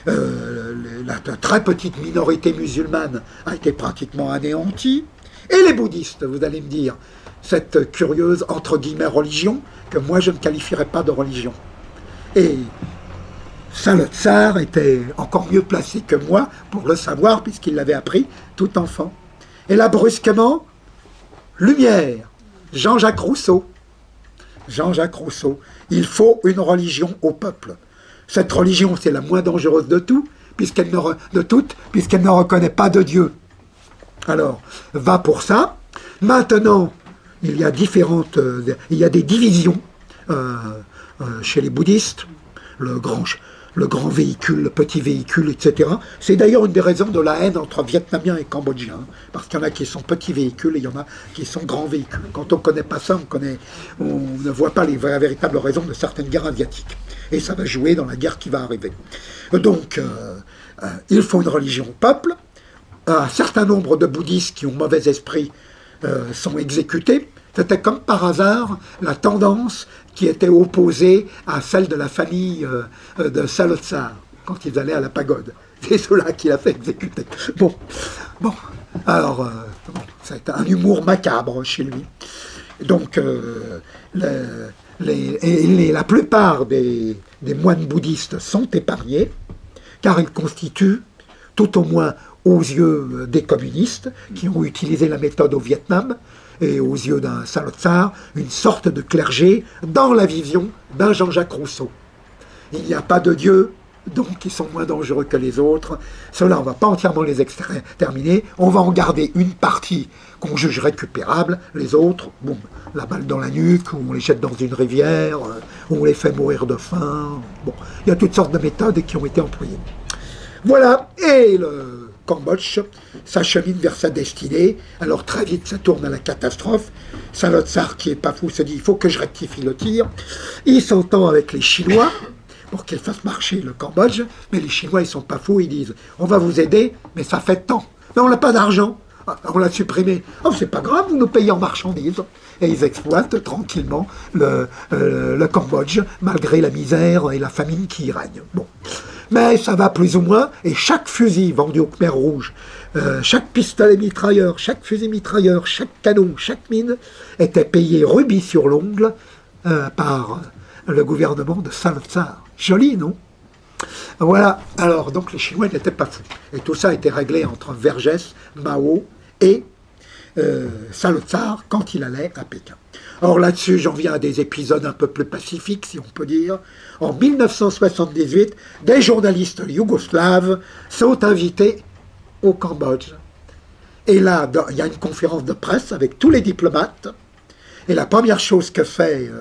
La très petite minorité musulmane a été pratiquement anéantie. Et les bouddhistes, vous allez me dire, cette curieuse, entre guillemets, religion, que moi je ne qualifierais pas de religion. Et ça, le tsar était encore mieux placé que moi pour le savoir, puisqu'il l'avait appris tout enfant. Et là, brusquement, lumière, Jean-Jacques Rousseau. Jean-Jacques Rousseau, il faut une religion au peuple. Cette religion, c'est la moins dangereuse de toutes, puisqu'elle ne reconnaît pas de Dieu. Alors, va pour ça. Maintenant, il y a des divisions chez les bouddhistes, le grand véhicule, le petit véhicule, etc. C'est d'ailleurs une des raisons de la haine entre Vietnamiens et Cambodgiens, parce qu'il y en a qui sont petits véhicules et il y en a qui sont grands véhicules. Quand on ne connaît pas ça, on ne voit pas les véritables raisons de certaines guerres asiatiques. Et ça va jouer dans la guerre qui va arriver. Donc, il faut une religion au peuple. Un certain nombre de bouddhistes qui ont mauvais esprit sont exécutés. C'était comme par hasard la tendance qui était opposée à celle de la famille de Salotsar quand ils allaient à la pagode. C'est cela qui l'a fait exécuter. Bon. Alors, c'est un humour macabre chez lui. Donc, la plupart des moines bouddhistes sont épargnés, car ils constituent, tout au moins aux yeux des communistes, qui ont utilisé la méthode au Vietnam, et aux yeux d'un Salotsar, une sorte de clergé dans la vision d'un Jean-Jacques Rousseau. Il n'y a pas de Dieu, donc ils sont moins dangereux que les autres. Ceux-là, on ne va pas entièrement les exterminer, on va en garder une partie qu'on juge récupérable, les autres, boum, la balle dans la nuque, ou on les jette dans une rivière, ou on les fait mourir de faim. Bon, il y a toutes sortes de méthodes qui ont été employées. Voilà, et le Cambodge s'achemine vers sa destinée. Alors très vite, ça tourne à la catastrophe. Salotsar, qui est pas fou, se dit, il faut que je rectifie le tir. Il s'entend avec les Chinois pour qu'ils fassent marcher le Cambodge, mais les Chinois, ils sont pas fous, ils disent, on va vous aider, mais ça fait tant. Mais on n'a pas d'argent. On l'a supprimé. Oh, c'est pas grave, vous nous payez en marchandises. Et ils exploitent tranquillement le Cambodge, malgré la misère et la famine qui y règne. Bon. Mais ça va plus ou moins, et chaque fusil vendu au Khmer Rouge, chaque pistolet mitrailleur, chaque fusil mitrailleur, chaque canon, chaque mine, était payé rubis sur l'ongle par le gouvernement de Salotsar. Joli, non? Voilà, alors donc les Chinois n'étaient pas fous. Et tout ça a été réglé entre Vergès, Mao et Salotsar quand il allait à Pékin. Or là-dessus, j'en viens à des épisodes un peu plus pacifiques, si on peut dire. En 1978, des journalistes yougoslaves sont invités au Cambodge. Et là, il y a une conférence de presse avec tous les diplomates. Et la première chose que fait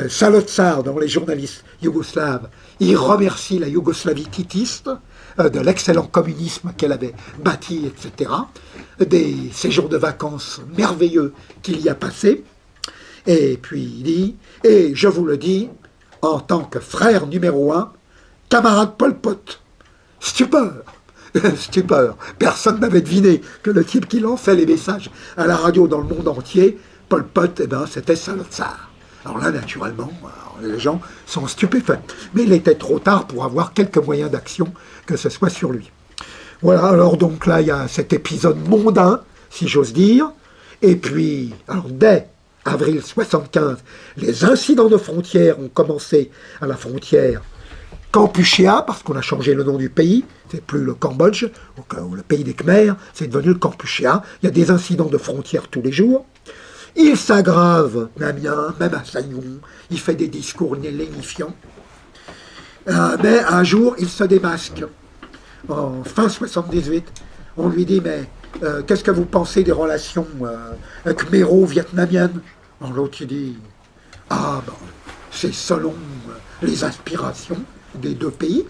Salotsar, dans les journalistes yougoslaves, il remercie la Yougoslavie titiste de l'excellent communisme qu'elle avait bâti, etc., des séjours de vacances merveilleux qu'il y a passé. Et puis il dit, et je vous le dis, en tant que frère numéro 1, camarade Pol Pot, stupeur, stupeur. Personne n'avait deviné que le type qui lançait les messages à la radio dans le monde entier, Pol Pot, eh ben, c'était Salotsar. Alors là, naturellement, les gens sont stupéfaits. Mais il était trop tard pour avoir quelques moyens d'action, que ce soit sur lui. Voilà, alors donc là, il y a cet épisode mondain, si j'ose dire. Et puis, alors dès avril 75, les incidents de frontières ont commencé à la frontière Kampuchéa, parce qu'on a changé le nom du pays, c'est plus le Cambodge, ou le pays des Khmers, c'est devenu le Kampuchéa. Il y a des incidents de frontières tous les jours. Il s'aggrave, Namien, même à Saigon, il fait des discours lénifiants. Mais un jour, il se démasque. En fin 78, on lui dit, mais qu'est-ce que vous pensez des relations khméro-vietnamiennes? L'autre, il dit, ah, ben, c'est selon les aspirations des deux pays.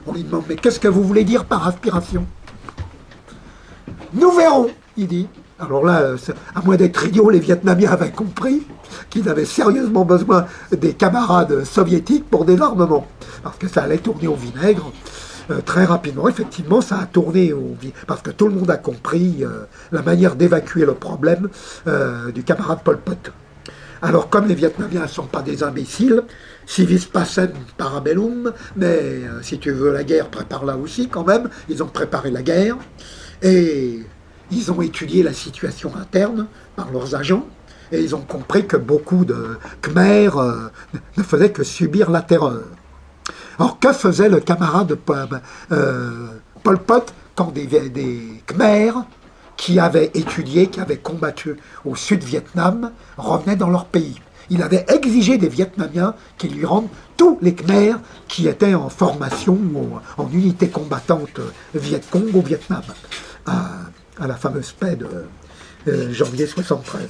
On lui demande, mais qu'est-ce que vous voulez dire par aspiration? Nous verrons, il dit. Alors là, à moins d'être idiot, les Vietnamiens avaient compris qu'ils avaient sérieusement besoin des camarades soviétiques pour des armements, parce que ça allait tourner au vinaigre. Très rapidement, effectivement, ça a tourné parce que tout le monde a compris la manière d'évacuer le problème du camarade Pol Pot. Alors, comme les Vietnamiens ne sont pas des imbéciles, civis pacem parabellum, mais si tu veux la guerre, prépare-la aussi quand même. Ils ont préparé la guerre et ils ont étudié la situation interne par leurs agents et ils ont compris que beaucoup de Khmers ne faisaient que subir la terreur. Alors, que faisait le camarade Pol Pot quand des Khmers qui avaient étudié, qui avaient combattu au Sud-Vietnam, revenaient dans leur pays? Il avait exigé des Vietnamiens qu'ils lui rendent tous les Khmers qui étaient en formation, en unité combattante Viet Cong au Vietnam, à la fameuse paix de janvier 73.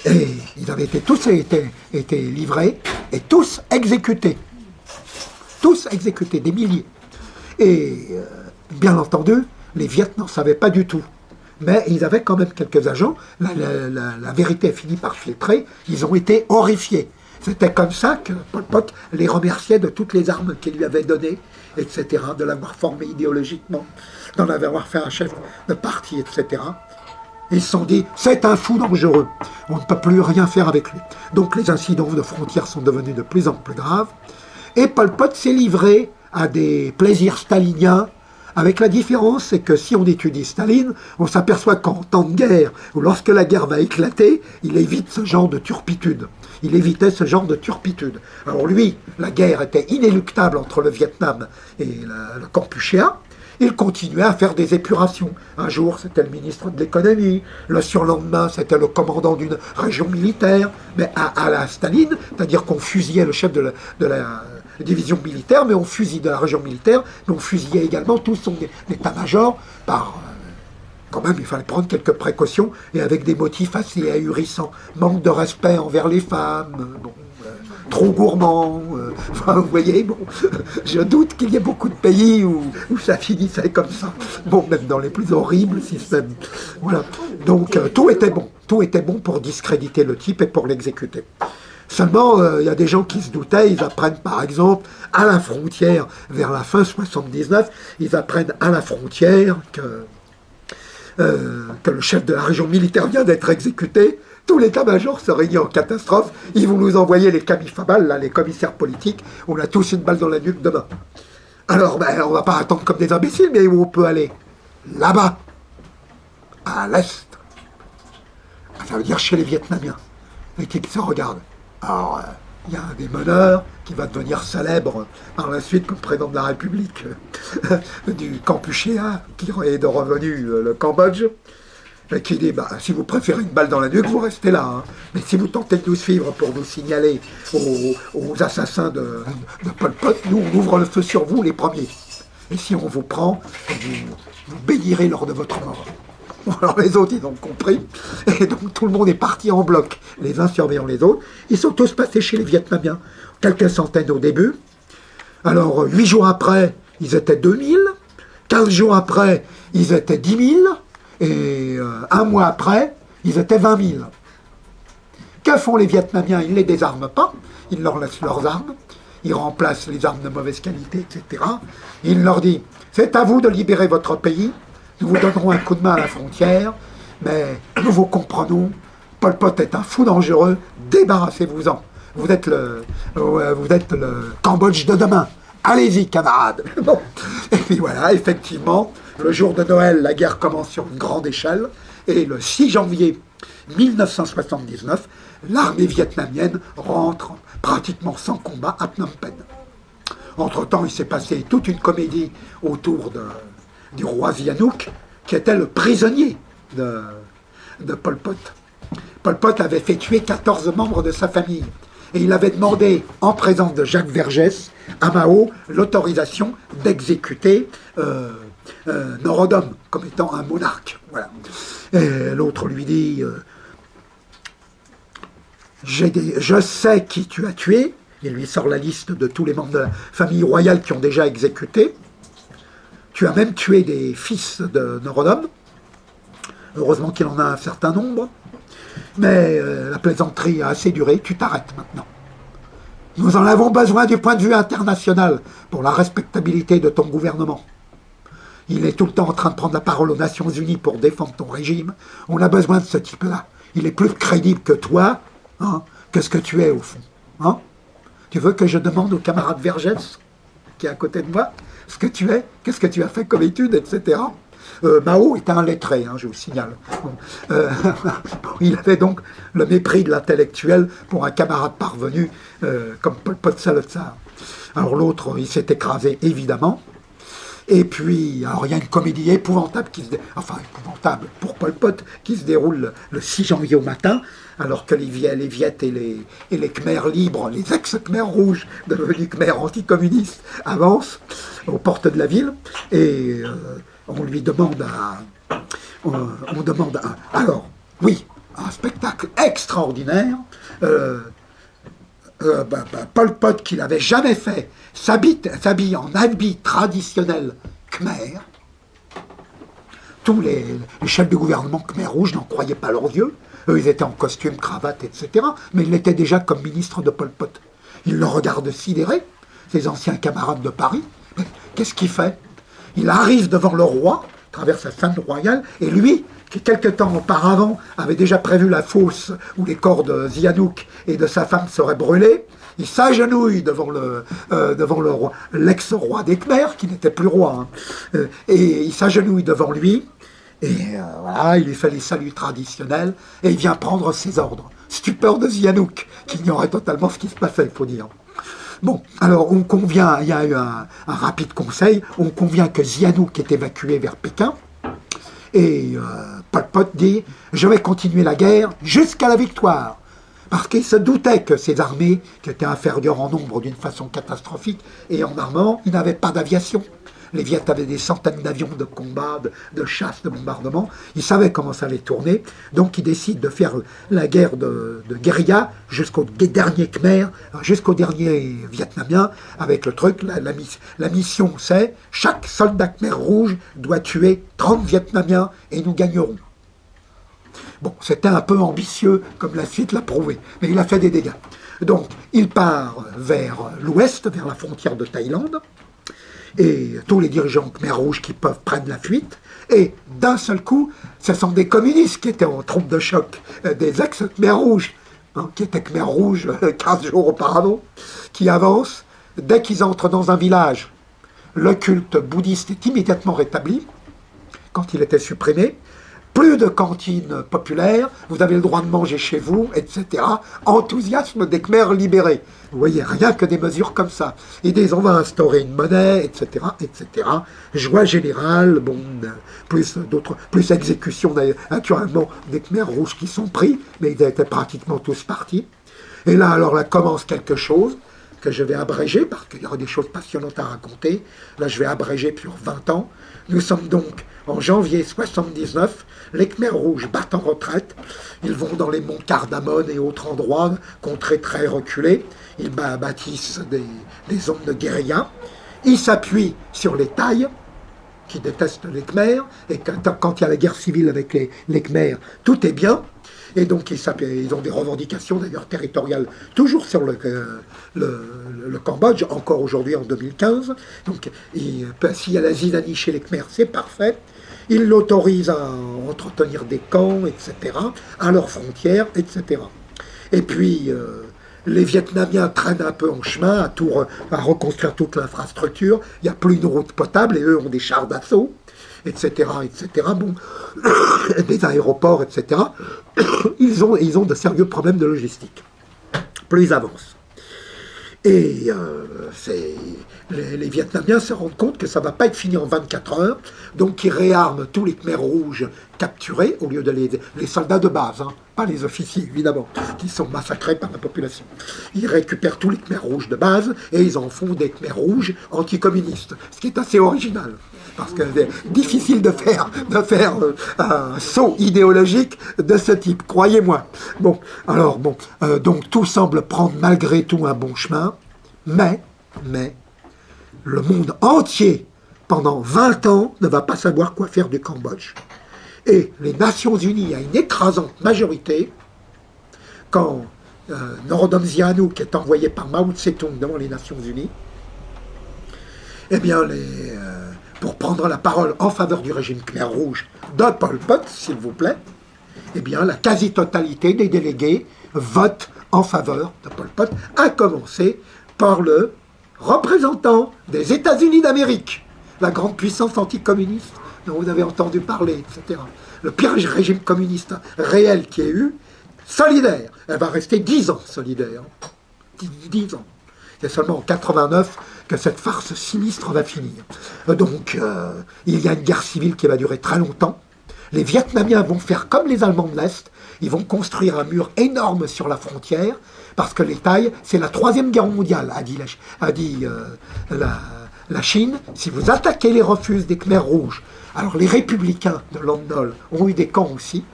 Et ils avaient tous été livrés et tous exécutés. Tous exécutés, des milliers. Et bien entendu, les Viet n'en savaient pas du tout. Mais ils avaient quand même quelques agents. La vérité a fini par filtrer. Ils ont été horrifiés. C'était comme ça que Pol Pot les remerciait de toutes les armes qu'il lui avait données, etc., de l'avoir formé idéologiquement, d'en avoir fait un chef de parti, etc. Ils se sont dit, c'est un fou dangereux. On ne peut plus rien faire avec lui. Donc les incidents de frontières sont devenus de plus en plus graves. Et Pol Pot s'est livré à des plaisirs staliniens, avec la différence, c'est que si on étudie Staline, on s'aperçoit qu'en temps de guerre, ou lorsque la guerre va éclater, il évite ce genre de turpitude. Il évitait ce genre de turpitude. Alors lui, la guerre était inéluctable entre le Vietnam et le Kampuchéa. Il continuait à faire des épurations. Un jour, c'était le ministre de l'économie. Le surlendemain, c'était le commandant d'une région militaire. Mais à la Staline, c'est-à-dire qu'on fusillait le chef de la division militaire, mais on fusille de la région militaire, mais on fusillait également tout son état-major par... quand même, il fallait prendre quelques précautions, et avec des motifs assez ahurissants. Manque de respect envers les femmes, trop gourmand, enfin, vous voyez, bon, je doute qu'il y ait beaucoup de pays où ça finissait comme ça. Bon, même dans les plus horribles systèmes. Voilà. Donc, tout était bon pour discréditer le type et pour l'exécuter. Seulement, il y a des gens qui se doutaient, ils apprennent par exemple à la frontière, vers la fin 79, ils apprennent à la frontière que le chef de la région militaire vient d'être exécuté. Tout l'état-major se réunit en catastrophe. Ils vont nous envoyer les camifabales, là, les commissaires politiques. On a tous une balle dans la nuque demain. Alors, ben, on ne va pas attendre comme des imbéciles, mais où on peut aller? Là-bas, à l'est. Ça veut dire chez les Vietnamiens. Les types se regardent. Alors, il y a un des meneurs qui va devenir célèbre par la suite comme président de la République du Kampuchéa, qui est revenu le Cambodge, et qui dit, si vous préférez une balle dans la nuque, vous restez là. Hein. Mais si vous tentez de nous suivre pour nous signaler aux assassins de Pol Pot, nous, on ouvre le feu sur vous, les premiers. Et si on vous prend, vous bénirez lors de votre mort. Alors les autres, ils ont compris, et donc tout le monde est parti en bloc, les uns surveillant les autres. Ils sont tous passés chez les Vietnamiens, quelques centaines au début. Alors 8 jours après, ils étaient 2000, 15 jours après, ils étaient 10 000, et un mois après, ils étaient 20 000. Que font les Vietnamiens? Ils ne les désarment pas, ils leur laissent leurs armes, ils remplacent les armes de mauvaise qualité, etc. Il leur dit, c'est à vous de libérer votre pays. Nous vous donnerons un coup de main à la frontière, mais nous vous comprenons, Pol Pot est un fou dangereux, débarrassez-vous-en. Vous êtes le Cambodge de demain. Allez-y, camarades. Bon. Et puis voilà, effectivement, le jour de Noël, la guerre commence sur une grande échelle, et le 6 janvier 1979, l'armée vietnamienne rentre pratiquement sans combat à Phnom Penh. Entre-temps, il s'est passé toute une comédie autour du roi Sihanouk, qui était le prisonnier de Pol Pot. Pol Pot avait fait tuer 14 membres de sa famille. Et il avait demandé, en présence de Jacques Vergès, à Mao, l'autorisation d'exécuter Norodom comme étant un monarque. Voilà. Et l'autre lui dit je sais qui tu as tué. Il lui sort la liste de tous les membres de la famille royale qui ont déjà exécuté. Tu as même tué des fils de Norodom. Heureusement qu'il en a un certain nombre. Mais la plaisanterie a assez duré, tu t'arrêtes maintenant. Nous en avons besoin du point de vue international pour la respectabilité de ton gouvernement. Il est tout le temps en train de prendre la parole aux Nations Unies pour défendre ton régime. On a besoin de ce type-là. Il est plus crédible que toi, hein, que ce que tu es au fond. Hein. Tu veux que je demande au camarade Vergès, qui est à côté de moi, ce que tu es, qu'est-ce que tu as fait comme études, etc. Mao était un lettré, hein, je vous signale. Bon, il avait donc le mépris de l'intellectuel pour un camarade parvenu comme Pol Pot le Tsar. Alors l'autre, il s'est écrasé, évidemment. Et puis, alors il y a une comédie épouvantable, enfin épouvantable pour Pol Pot, qui se déroule le 6 janvier au matin, alors que les Viettes et les Khmers libres, les ex-Khmers rouges, devenus Khmers anticommunistes, avancent aux portes de la ville, et on lui demande alors, oui, un spectacle extraordinaire, Pol Pot, qui n'avait jamais fait, s'habille en habit traditionnel khmer. Tous les chefs de gouvernement khmer rouges n'en croyaient pas leurs yeux. Eux, ils étaient en costume, cravate, etc. Mais il l'était déjà comme ministre de Pol Pot. Ils le regardent sidéré, ses anciens camarades de Paris. Mais qu'est-ce qu'il fait? Il arrive devant le roi, à travers sa femme royale, et lui, qui quelque temps auparavant avait déjà prévu la fosse où les corps de Sihanouk et de sa femme seraient brûlés, il s'agenouille devant le roi, l'ex-roi des Khmers, qui n'était plus roi, hein, et il s'agenouille devant lui, et voilà, il lui fait les saluts traditionnels, et il vient prendre ses ordres. Stupeur de Sihanouk, qui ignorait totalement ce qui se passait, il faut dire. Bon, alors on convient, il y a eu un rapide conseil, on convient que Sihanouk est évacué vers Pékin, et Pol Pot dit « Je vais continuer la guerre jusqu'à la victoire ». Parce qu'il se doutait que ces armées, qui étaient inférieures en nombre d'une façon catastrophique, et en armement, ils n'avaient pas d'aviation. Les Viettes avaient des centaines d'avions de combat, de chasse, de bombardement. Ils savaient comment ça allait tourner. Donc ils décident de faire la guerre de guérilla jusqu'au dernier Khmer, jusqu'au dernier Vietnamien, avec le truc, la mission c'est, chaque soldat Khmer rouge doit tuer 30 Vietnamiens et nous gagnerons. Bon, c'était un peu ambitieux, comme la suite l'a prouvé, mais il a fait des dégâts. Donc, il part vers l'ouest, vers la frontière de Thaïlande, et tous les dirigeants Khmer rouges qui peuvent prennent la fuite, et d'un seul coup, ce sont des communistes qui étaient en trompe de choc, des ex-Khmer rouges, hein, qui étaient Khmer rouges 15 jours auparavant, qui avancent. Dès qu'ils entrent dans un village, le culte bouddhiste est immédiatement rétabli, quand il était supprimé. Plus de cantines populaires, vous avez le droit de manger chez vous, etc. Enthousiasme des Khmers libérés. Vous voyez, rien que des mesures comme ça. Et on va instaurer une monnaie, etc., etc. Joie générale, bon, plus exécution, naturellement, des Khmers rouges qui sont pris, mais ils étaient pratiquement tous partis. Et là, alors, là commence quelque chose que je vais abréger, parce qu'il y aura des choses passionnantes à raconter. Là, je vais abréger sur 20 ans. Nous sommes donc en janvier 79, les Khmers rouges battent en retraite, ils vont dans les monts Cardamone et autres endroits, contrées très reculées, ils bâtissent des zones de guérilla, ils s'appuient sur les Thaïs, qui détestent les Khmers, et quand il y a la guerre civile avec les Khmers, tout est bien, et donc ils ont des revendications d'ailleurs territoriales, toujours sur le Cambodge, encore aujourd'hui en 2015, donc s'il y a la zizanie chez les Khmers, c'est parfait. Ils l'autorisent à entretenir des camps, etc., à leurs frontières, etc. Et puis, les Vietnamiens traînent un peu en chemin à reconstruire toute l'infrastructure. Il n'y a plus une route potable et eux ont des chars d'assaut. etc., etc., bon, des aéroports, etc., ils ont de sérieux problèmes de logistique. Plus ils avancent. Et les Vietnamiens se rendent compte que ça ne va pas être fini en 24 heures, donc ils réarment tous les Khmers rouges capturés, au lieu de les soldats de base, hein, pas les officiers évidemment, qui sont massacrés par la population. Ils récupèrent tous les Khmers rouges de base et ils en font des Khmers rouges anticommunistes, ce qui est assez original. Parce que c'est difficile de faire un saut idéologique de ce type, croyez-moi. Bon, alors bon, donc tout semble prendre malgré tout un bon chemin, mais le monde entier, pendant 20 ans, ne va pas savoir quoi faire du Cambodge. Et les Nations Unies, à une écrasante majorité, quand Norodom Sihanouk est envoyé par Mao Tse-tung devant les Nations Unies, eh bien, pour prendre la parole en faveur du régime Khmer Rouge de Pol Pot, s'il vous plaît, eh bien, la quasi-totalité des délégués votent en faveur de Pol Pot, à commencer par le représentant des États-Unis d'Amérique, la grande puissance anticommuniste dont vous avez entendu parler, etc. Le pire régime communiste réel qui ait eu, solidaire. Elle va rester 10 ans solidaire. 10 ans. C'est seulement en 89 que cette farce sinistre va finir. Donc, il y a une guerre civile qui va durer très longtemps. Les Vietnamiens vont faire comme les Allemands de l'Est. Ils vont construire un mur énorme sur la frontière, parce que les Thaïs, c'est la Troisième Guerre mondiale, a dit la Chine. Si vous attaquez les refuges des Khmers rouges, alors les républicains de Lon Nol ont eu des camps aussi.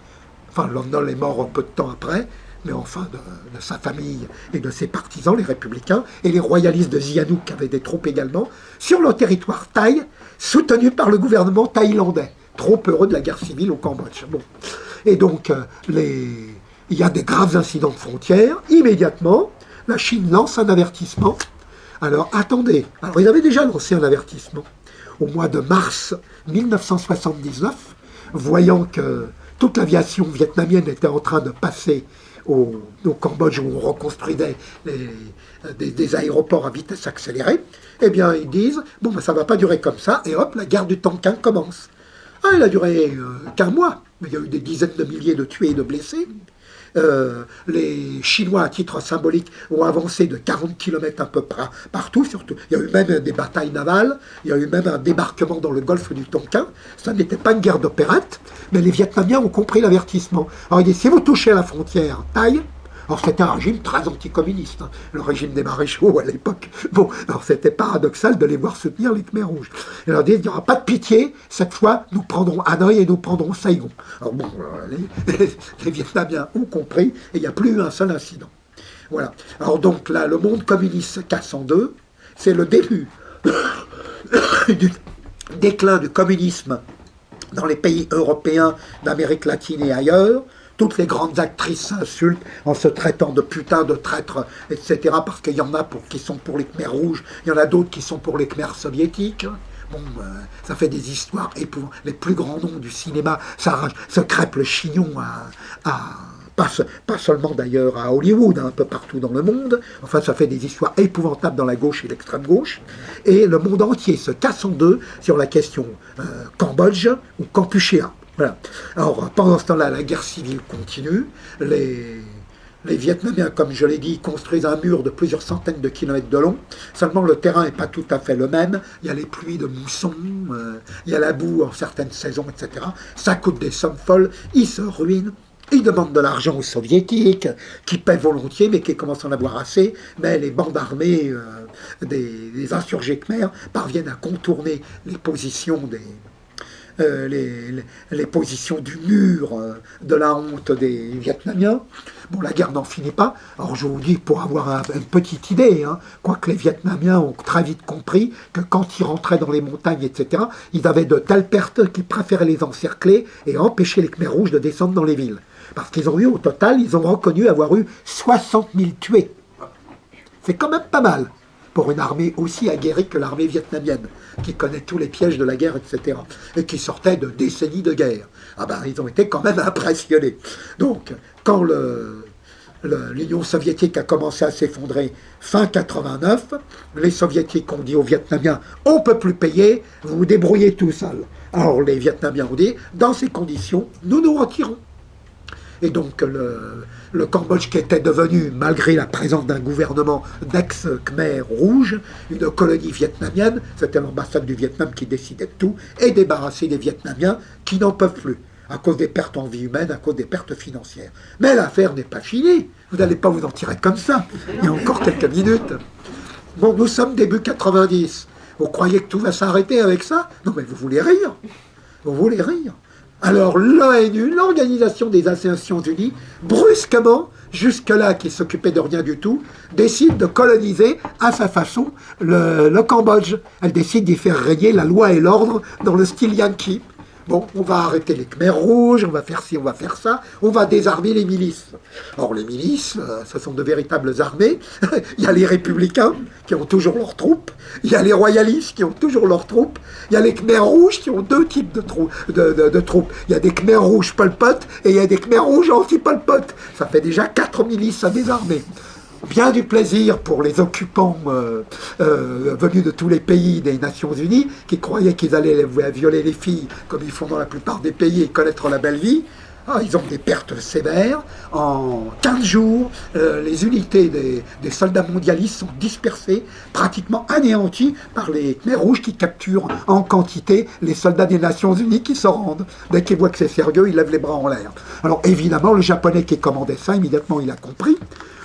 Enfin, Lon Nol est mort un peu de temps après, mais enfin de sa famille et de ses partisans, les républicains, et les royalistes de Sihanouk avaient des troupes également, sur le territoire thaï, soutenu par le gouvernement thaïlandais, trop heureux de la guerre civile au Cambodge. Bon. Et donc, il y a des graves incidents de frontières. Immédiatement, la Chine lance un avertissement. Alors, attendez. Alors, ils avaient déjà lancé un avertissement au mois de mars 1979, voyant que toute l'aviation vietnamienne était en train de passer au Cambodge, où on reconstruisait des aéroports à vitesse accélérée. Eh bien, ils disent, bon, ben, ça ne va pas durer comme ça, et hop, la guerre du Tonkin commence. Ah, elle a duré qu'un mois, mais il y a eu des dizaines de milliers de tués et de blessés. Les Chinois, à titre symbolique, ont avancé de 40 km un peu partout, surtout. Il y a eu même des batailles navales, il y a eu même un débarquement dans le golfe du Tonkin. Ça n'était pas une guerre d'opérette, mais les Vietnamiens ont compris l'avertissement. Alors ils disent, si vous touchez la frontière Thaï, alors c'était un régime très anticommuniste, hein, le régime des maréchaux à l'époque. Bon, alors c'était paradoxal de les voir soutenir les Khmers rouges. Et alors ils disent, il n'y aura pas de pitié, cette fois nous prendrons Hanoï et nous prendrons Saigon. Alors bon, les Vietnamiens ont compris et il n'y a plus eu un seul incident. Voilà. Alors donc là, le monde communiste se casse en deux, c'est le début du déclin du communisme dans les pays européens, d'Amérique latine et ailleurs. Toutes les grandes actrices s'insultent en se traitant de putains, de traîtres, etc. Parce qu'il y en a qui sont pour les Khmers rouges, il y en a d'autres qui sont pour les Khmers soviétiques. Bon, ça fait des histoires épouvantables. Les plus grands noms du cinéma se crêpent le chignon pas seulement d'ailleurs à Hollywood, hein, un peu partout dans le monde. Enfin, ça fait des histoires épouvantables dans la gauche et l'extrême gauche. Et le monde entier se casse en deux sur la question Cambodge ou Kampuchéa. Voilà. Alors, pendant ce temps-là, la guerre civile continue. Les Vietnamiens, comme je l'ai dit, construisent un mur de plusieurs centaines de kilomètres de long. Seulement, le terrain n'est pas tout à fait le même. Il y a les pluies de mousson, il y a la boue en certaines saisons, etc. Ça coûte des sommes folles. Ils se ruinent. Ils demandent de l'argent aux soviétiques, qui paient volontiers, mais qui commencent à en avoir assez. Mais les bandes armées des insurgés khmers parviennent à contourner les positions les positions du mur de la honte des Vietnamiens. Bon, la guerre n'en finit pas. Alors je vous dis, pour avoir une petite idée, hein, quoique les Vietnamiens ont très vite compris que quand ils rentraient dans les montagnes, etc., ils avaient de telles pertes qu'ils préféraient les encercler et empêcher les Khmers rouges de descendre dans les villes. Parce qu'ils ont eu, au total, ils ont reconnu avoir eu 60 000 tués. C'est quand même pas mal pour une armée aussi aguerrie que l'armée vietnamienne, qui connaît tous les pièges de la guerre, etc., et qui sortait de décennies de guerre. Ah ben, ils ont été quand même impressionnés. Donc, quand l'Union soviétique a commencé à s'effondrer fin 89. Les soviétiques ont dit aux Vietnamiens, on ne peut plus payer, vous vous débrouillez tout seul. Alors les Vietnamiens ont dit, dans ces conditions, nous nous retirons. Et donc le Cambodge, qui était devenu, malgré la présence d'un gouvernement d'ex-Khmer rouge, une colonie vietnamienne, c'était l'ambassade du Vietnam qui décidait de tout, est débarrassé des Vietnamiens qui n'en peuvent plus, à cause des pertes en vie humaine, à cause des pertes financières. Mais l'affaire n'est pas finie, vous n'allez pas vous en tirer comme ça, il y a encore quelques minutes. Bon, nous sommes début 90, vous croyez que tout va s'arrêter avec ça? Non mais vous voulez rire, vous voulez rire. Alors l'ONU, l'Organisation des Nations Unies, brusquement, jusque-là qui s'occupait de rien du tout, décide de coloniser à sa façon le Cambodge. Elle décide d'y faire régner la loi et l'ordre dans le style yankee. Bon, on va arrêter les Khmers rouges, on va faire ci, on va faire ça, on va désarmer les milices. Or, les milices, ce sont de véritables armées. Il y a les républicains qui ont toujours leurs troupes, il y a les royalistes qui ont toujours leurs troupes, il y a les Khmers rouges qui ont deux types de troupes. Il y a des Khmers rouges Pol Pot et il y a des Khmers rouges anti-Pol Pot. Ça fait déjà 4 milices à désarmer. Bien du plaisir pour les occupants venus de tous les pays des Nations Unies, qui croyaient qu'ils allaient violer les filles, comme ils font dans la plupart des pays, et connaître la belle vie. Ah, ils ont des pertes sévères. En 15 jours, les unités des soldats mondialistes sont dispersées, pratiquement anéanties par les Khmers rouges qui capturent en quantité les soldats des Nations Unies qui se rendent. Dès qu'ils voient que c'est sérieux, ils lèvent les bras en l'air. Alors évidemment, le Japonais qui commandait ça, immédiatement il a compris.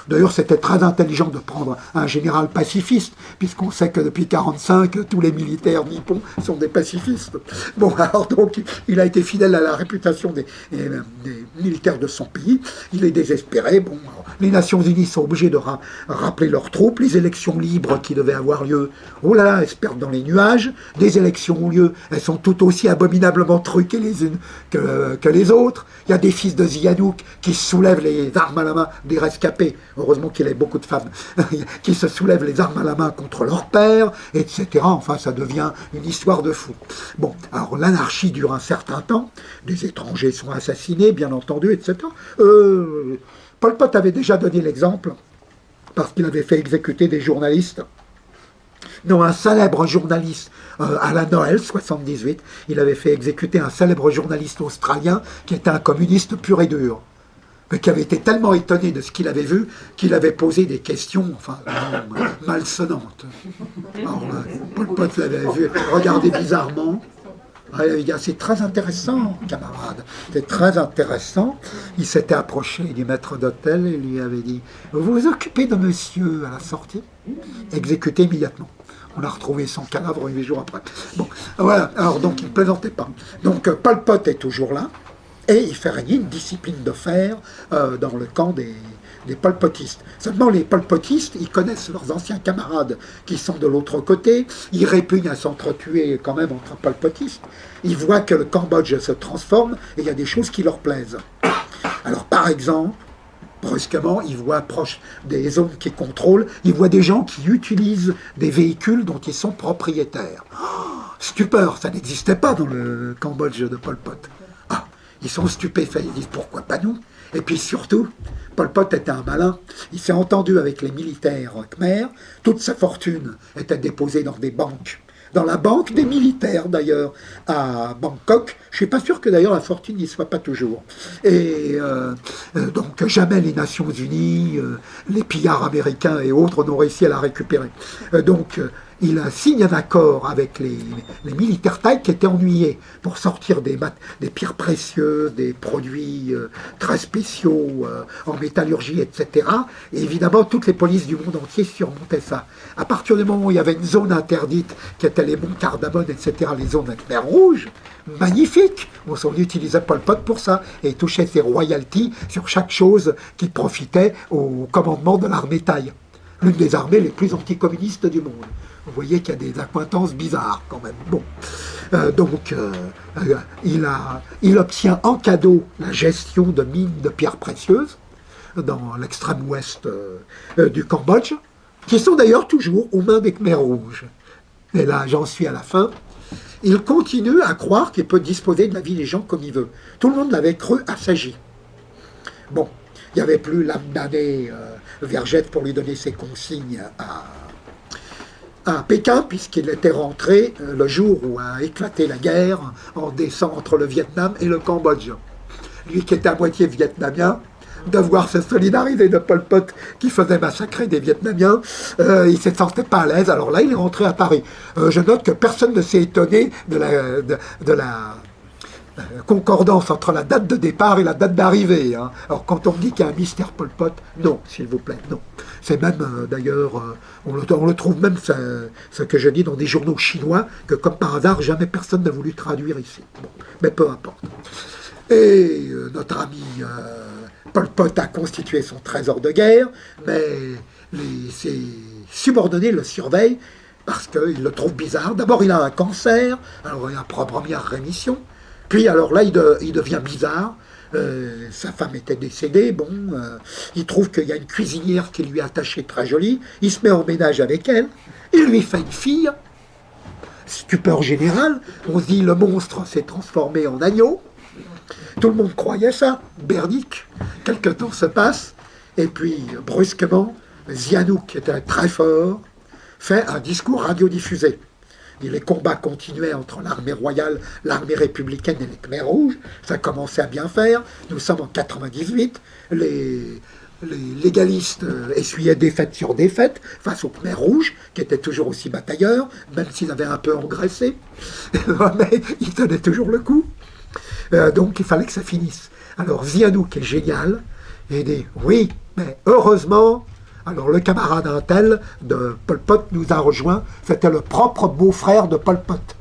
D'ailleurs, c'était très intelligent de prendre un général pacifiste, puisqu'on sait que depuis 1945, tous les militaires nippons sont des pacifistes. Bon, alors donc, il a été fidèle à la réputation des militaires de son pays. Il est désespéré. Bon, alors, les Nations Unies sont obligées de rappeler leurs troupes. Les élections libres qui devaient avoir lieu, oh là là, elles se perdent dans les nuages. Des élections ont lieu, elles sont tout aussi abominablement truquées les unes que les autres. Il y a des fils de Sihanouk qui soulèvent les armes à la main des rescapés. Heureusement qu'il y avait beaucoup de femmes qui se soulèvent les armes à la main contre leur père, etc. Enfin, ça devient une histoire de fou. Bon, alors l'anarchie dure un certain temps, des étrangers sont assassinés, bien entendu, etc. Pol Pot avait déjà donné l'exemple, parce qu'il avait fait exécuter des journalistes. Non, un célèbre journaliste, à la Noël 78, il avait fait exécuter un célèbre journaliste australien qui était un communiste pur et dur, mais qui avait été tellement étonné de ce qu'il avait vu qu'il avait posé des questions, enfin, malsonnantes. Alors là, Pol Pot l'avait vu regarder bizarrement. Ah, il avait dit, c'est très intéressant, camarade, c'est très intéressant. Il s'était approché du maître d'hôtel et lui avait dit, vous vous occupez de monsieur à la sortie? Exécuté immédiatement. On a retrouvé son cadavre 8 jours après. Bon, voilà, alors donc il ne plaisantait pas. Donc Pol Pot est toujours là, et il fait régner une discipline de fer dans le camp des Pol Potistes. Seulement les Pol Potistes, ils connaissent leurs anciens camarades qui sont de l'autre côté, ils répugnent à s'entretuer quand même entre Pol Potistes, ils voient que le Cambodge se transforme et il y a des choses qui leur plaisent. Alors par exemple, brusquement, ils voient proche des zones qu'ils contrôlent, ils voient des gens qui utilisent des véhicules dont ils sont propriétaires. Oh, stupeur, ça n'existait pas dans le Cambodge de Pol Pot. Ah, ils sont stupéfaits, ils disent pourquoi pas nous? Et puis surtout, Pol Pot était un malin, il s'est entendu avec les militaires khmers, toute sa fortune était déposée dans des banques. Dans la banque des militaires d'ailleurs, à Bangkok. Je ne suis pas sûr que d'ailleurs la fortune n'y soit pas toujours. Et donc jamais les Nations Unies, les pillards américains et autres n'ont réussi à la récupérer. Il signe un accord avec les militaires thaïs qui étaient ennuyés pour sortir des pierres précieuses, des produits très spéciaux en métallurgie, etc. Et évidemment, toutes les polices du monde entier surmontaient ça. À partir du moment où il y avait une zone interdite, qui était les monts Cardamone, etc., les zones avec mer rouge, magnifique. On utilisait Pol Pot pour ça et il touchait ses royalties sur chaque chose qui profitait au commandement de l'armée thaï, l'une des armées les plus anticommunistes du monde. Vous voyez qu'il y a des accointances bizarres quand même. Bon, il obtient en cadeau la gestion de mines de pierres précieuses dans l'extrême ouest du Cambodge, qui sont d'ailleurs toujours aux mains des Khmers rouges. Et là, j'en suis à la fin. Il continue à croire qu'il peut disposer de la vie des gens comme il veut. Tout le monde l'avait cru assagi. Bon, il n'y avait plus l'âme-damnée Vergette pour lui donner ses consignes à Pékin, puisqu'il était rentré le jour où a éclaté la guerre en descend entre le Vietnam et le Cambodge. Lui qui était à moitié vietnamien, devoir se solidariser de Pol Pot qui faisait massacrer des Vietnamiens, il ne se sentait pas à l'aise. Alors là, il est rentré à Paris. Je note que personne ne s'est étonné de la concordance entre la date de départ et la date d'arrivée. Hein. Alors quand on dit qu'il y a un mystère Pol Pot, non, s'il vous plaît, non. C'est même, d'ailleurs, on le trouve même, ce que je dis, dans des journaux chinois, que comme par hasard, jamais personne n'a voulu traduire ici. Bon, mais peu importe. Et notre ami Pol Pot a constitué son trésor de guerre, mais ses subordonnés le surveillent parce qu'ils le trouvent bizarre. D'abord, il a un cancer, alors il a première rémission. Puis, alors là, il devient bizarre. Sa femme était décédée. Bon, il trouve qu'il y a une cuisinière qui lui est attachée très jolie. Il se met en ménage avec elle. Il lui fait une fille. Stupeur générale. On se dit, le monstre s'est transformé en agneau. Tout le monde croyait ça. Bernic. Quelque temps se passe. Et puis, brusquement, Sihanouk, qui était très fort, fait un discours radiodiffusé. Et les combats continuaient entre l'armée royale, l'armée républicaine et les Khmers rouges. Ça commençait à bien faire. Nous sommes en 98. Les légalistes essuyaient défaite sur défaite face aux Khmers rouges, qui étaient toujours aussi batailleurs, même s'ils avaient un peu engraissé. Mais ils tenaient toujours le coup. Donc il fallait que ça finisse. Alors Sihanouk est génial. Et il dit, oui, mais heureusement... Alors le camarade Intel de Pol Pot nous a rejoints, c'était le propre beau-frère de Pol Pot,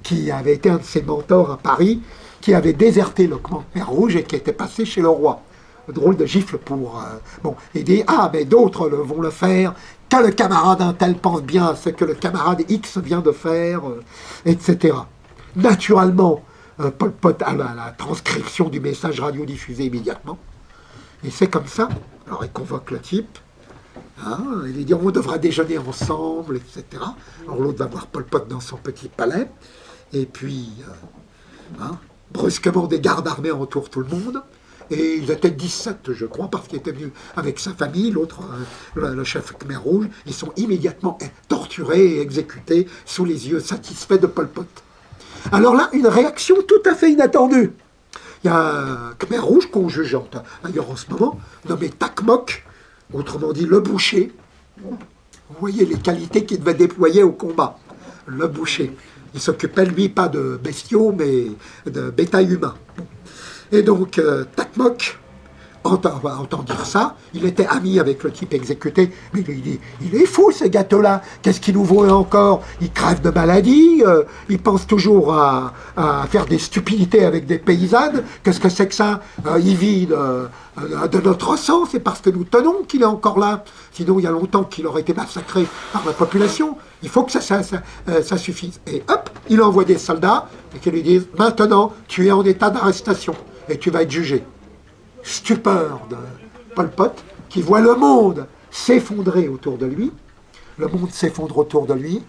qui avait été un de ses mentors à Paris, qui avait déserté le Khmer rouge et qui était passé chez le roi. Drôle de gifle pour... bon, il dit, ah, mais d'autres vont le faire, quand le camarade Intel pense bien à ce que le camarade X vient de faire, etc. Naturellement, Pol Pot a la transcription du message radiodiffusé immédiatement, et c'est comme ça. Alors il convoque le type, hein, il dit on devra déjeuner ensemble, etc. Alors l'autre va voir Pol Pot dans son petit palais, et puis brusquement des gardes armés entourent tout le monde, et ils étaient 17 je crois, parce qu'il était venu avec sa famille, l'autre, le chef Khmer rouge, ils sont immédiatement torturés et exécutés sous les yeux satisfaits de Pol Pot. Alors là, une réaction tout à fait inattendue. Il y a un Khmer rouge qu'on juge d'ailleurs en ce moment, nommé Tak Mok, autrement dit le boucher. Vous voyez les qualités qu'il devait déployer au combat. Le boucher. Il s'occupait, lui, pas de bestiaux, mais de bétail humain. Et donc, Tak Mok entend dire ça. Il était ami avec le type exécuté, mais il dit, il est fou ce gâteau-là, qu'est-ce qu'il nous vaut encore? Il crève de maladie, il pense toujours à faire des stupidités avec des paysannes, qu'est-ce que c'est que ça? Il vit de notre sang, c'est parce que nous tenons qu'il est encore là, sinon il y a longtemps qu'il aurait été massacré par la population, il faut que ça suffise. Et hop, il envoie des soldats, et qui lui disent, maintenant tu es en état d'arrestation, et tu vas être jugé. Stupeur de Pol Pot, qui voit le monde s'effondrer autour de lui. Le monde s'effondre autour de lui.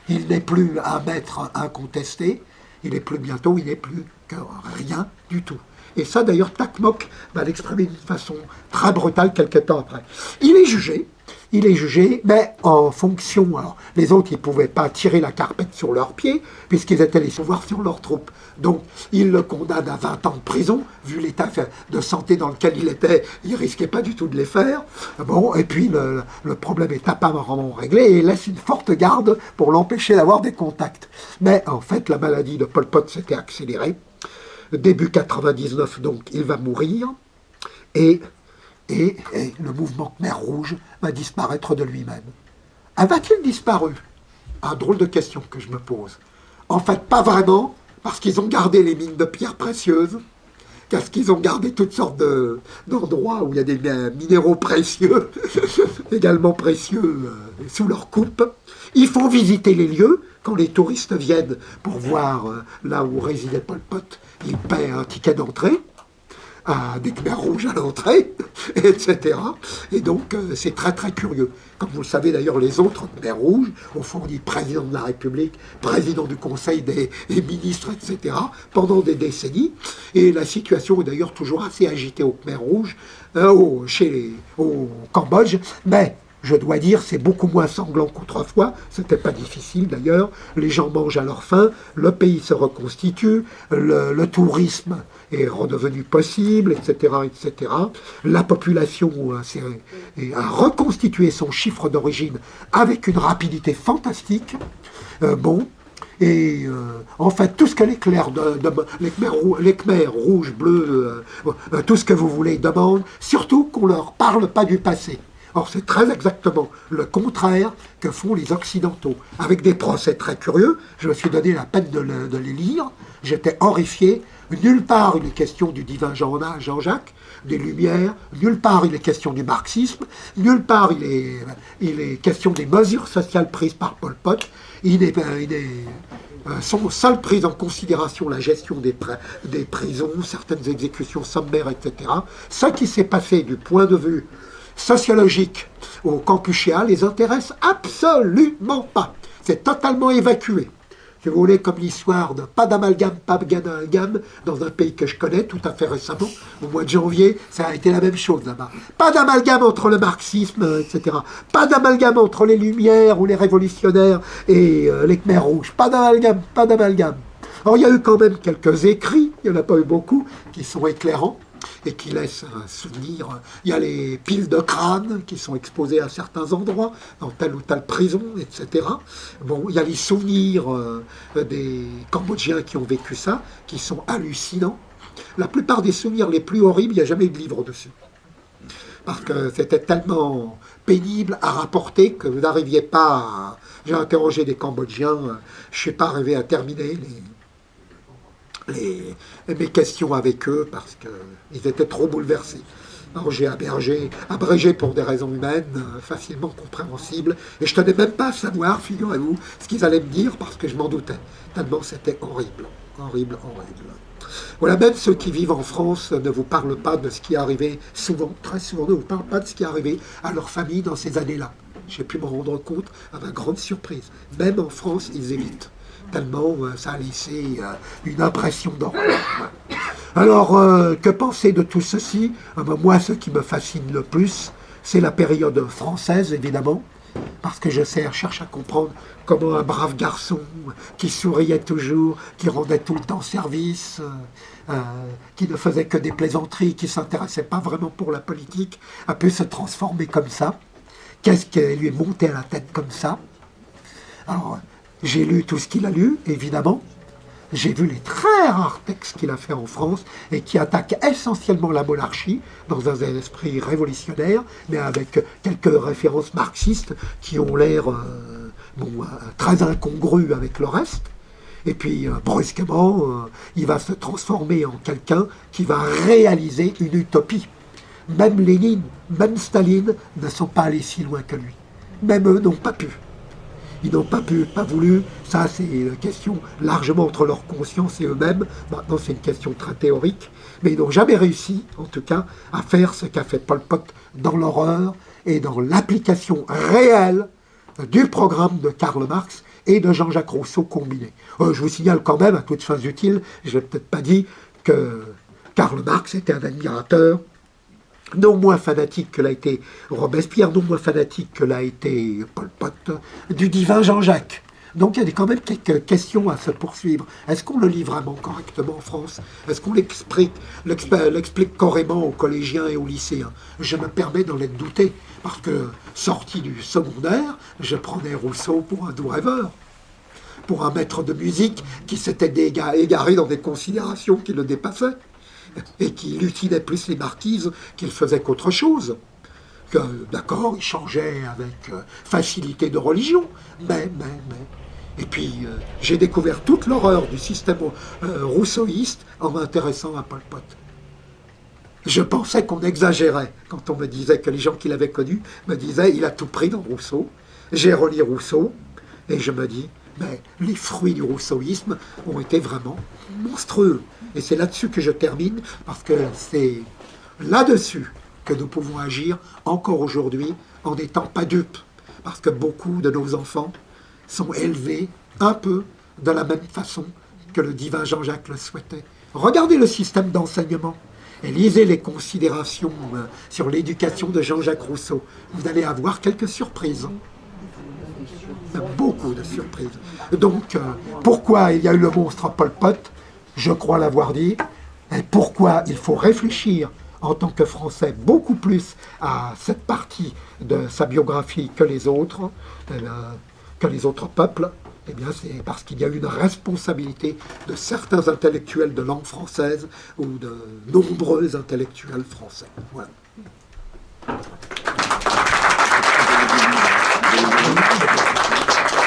Il n'est plus un maître incontesté. Il n'est plus bientôt, il n'est plus que rien du tout. Et ça, d'ailleurs, Tak Mok va l'exprimer d'une façon très brutale quelques temps après. Il est jugé, mais en fonction. Alors, les autres, ils ne pouvaient pas tirer la carpette sur leurs pieds, puisqu'ils étaient les pouvoirs sur leurs troupes. Donc, ils le condamnent à 20 ans de prison, vu l'état de santé dans lequel il était, il ne risquait pas du tout de les faire. Bon, et puis, le problème est apparemment réglé, et il laisse une forte garde pour l'empêcher d'avoir des contacts. Mais, en fait, la maladie de Pol Pot s'était accélérée. Début 99, donc, il va mourir, et le mouvement Khmer rouge va disparaître de lui-même. Va-t-il disparu? Un drôle de question que je me pose. En fait, pas vraiment, parce qu'ils ont gardé les mines de pierres précieuses, parce qu'ils ont gardé toutes sortes d'endroits où il y a des minéraux précieux, également précieux sous leur coupe. Ils font visiter les lieux. Quand les touristes viennent pour voir là où résidait Pol Pot, ils paient un ticket d'entrée. des Khmers rouges à l'entrée, etc. Et donc, c'est très très curieux. Comme vous le savez d'ailleurs, les autres Khmers rouges ont fourni président de la République, président du Conseil des ministres, etc., pendant des décennies. Et la situation est d'ailleurs toujours assez agitée aux Khmers rouges, au Cambodge, mais je dois dire, c'est beaucoup moins sanglant qu'autrefois. C'était pas difficile d'ailleurs. Les gens mangent à leur faim, le pays se reconstitue, le tourisme est redevenu possible, etc., etc. La population a reconstitué son chiffre d'origine avec une rapidité fantastique. En fait, tout ce que les Khmers rouges, bleus, tout ce que vous voulez demandent, surtout qu'on ne leur parle pas du passé. Or, c'est très exactement le contraire que font les Occidentaux, avec des procès très curieux. Je me suis donné la peine de les lire. J'étais horrifié. Nulle part il est question du divin Jean-Jacques, des Lumières. Nulle part il est question du marxisme. Nulle part il est question des mesures sociales prises par Pol Pot. Sont seules prises en considération la gestion des prisons, certaines exécutions sommaires, etc. Ce qui s'est passé du point de vue sociologique au Kampuchea les intéresse absolument pas. C'est totalement évacué. Si vous voulez, comme l'histoire de pas d'amalgame dans un pays que je connais tout à fait récemment, au mois de janvier, ça a été la même chose là-bas. Pas d'amalgame entre le marxisme, etc. Pas d'amalgame entre les Lumières ou les révolutionnaires et les Khmers rouges. Pas d'amalgame, pas d'amalgame. Alors il y a eu quand même quelques écrits, il n'y en a pas eu beaucoup, qui sont éclairants et qui laissent un souvenir. Il y a les piles de crânes qui sont exposées à certains endroits, dans telle ou telle prison, etc. Bon, il y a les souvenirs des Cambodgiens qui ont vécu ça, qui sont hallucinants. La plupart des souvenirs les plus horribles, il n'y a jamais eu de livre dessus. Parce que c'était tellement pénible à rapporter que vous n'arriviez pas à... J'ai interrogé des Cambodgiens, je ne suis pas arrivé à terminer mes questions avec eux parce qu'ils étaient trop bouleversés. Alors j'ai abrégé pour des raisons humaines, facilement compréhensibles, et je tenais même pas à savoir, figurez-vous, ce qu'ils allaient me dire parce que je m'en doutais, tellement c'était horrible, horrible, horrible. Voilà, même ceux qui vivent en France ne vous parlent pas de ce qui est arrivé, souvent, très souvent, ne vous parlent pas de ce qui est arrivé à leur famille dans ces années-là. J'ai pu me rendre compte à ma grande surprise. Même en France, ils évitent. Tellement ça a laissé une impression d'horreur. Alors, que penser de tout ceci? Moi, ce qui me fascine le plus, c'est la période française, évidemment, parce que je cherche à comprendre comment un brave garçon qui souriait toujours, qui rendait tout le temps service, qui ne faisait que des plaisanteries, qui ne s'intéressait pas vraiment pour la politique, a pu se transformer comme ça. Qu'est-ce qui lui est monté à la tête comme ça? Alors, j'ai lu tout ce qu'il a lu, évidemment. J'ai vu les très rares textes qu'il a fait en France et qui attaquent essentiellement la monarchie dans un esprit révolutionnaire, mais avec quelques références marxistes qui ont l'air très incongrues avec le reste. Et puis, brusquement, il va se transformer en quelqu'un qui va réaliser une utopie. Même Lénine, même Staline ne sont pas allés si loin que lui. Même eux n'ont pas pu. Ils n'ont pas pu, pas voulu. Ça, c'est une question largement entre leur conscience et eux-mêmes. Maintenant, c'est une question très théorique. Mais ils n'ont jamais réussi, en tout cas, à faire ce qu'a fait Pol Pot dans l'horreur et dans l'application réelle du programme de Karl Marx et de Jean-Jacques Rousseau combinés. Je vous signale quand même, à toutes fins utiles, je n'ai peut-être pas dit que Karl Marx était un admirateur non moins fanatique que l'a été Robespierre, non moins fanatique que l'a été Pol Pot, du divin Jean-Jacques. Donc il y a quand même quelques questions à se poursuivre. Est-ce qu'on le lit vraiment correctement en France? Est-ce qu'on l'explique carrément aux collégiens et aux lycéens? Je me permets d'en être douté, parce que, sorti du secondaire, je prenais Rousseau pour un doux rêveur, pour un maître de musique qui s'était égaré dans des considérations qui le dépassaient, et qui lutinait plus les marquises qu'il faisait qu'autre chose. D'accord, il changeait avec facilité de religion, mais. Et puis, j'ai découvert toute l'horreur du système rousseauiste en m'intéressant à Pol Pot. Je pensais qu'on exagérait quand on me disait que les gens qui l'avaient connu me disaient « il a tout pris dans Rousseau ». J'ai relu Rousseau et je me dis « mais les fruits du rousseauisme ont été vraiment monstrueux ». Et c'est là-dessus que je termine, parce que c'est là-dessus que nous pouvons agir encore aujourd'hui en n'étant pas dupes. Parce que beaucoup de nos enfants sont élevés un peu de la même façon que le divin Jean-Jacques le souhaitait. Regardez le système d'enseignement et lisez les considérations sur l'éducation de Jean-Jacques Rousseau. Vous allez avoir quelques surprises. Beaucoup de surprises. Donc, pourquoi il y a eu le monstre Pol Pot? Je crois l'avoir dit. Et pourquoi il faut réfléchir en tant que Français beaucoup plus à cette partie de sa biographie que les autres peuples? Eh bien, c'est parce qu'il y a une responsabilité de certains intellectuels de langue française ou de nombreux intellectuels français. Voilà.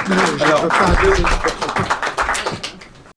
Je ne veux pas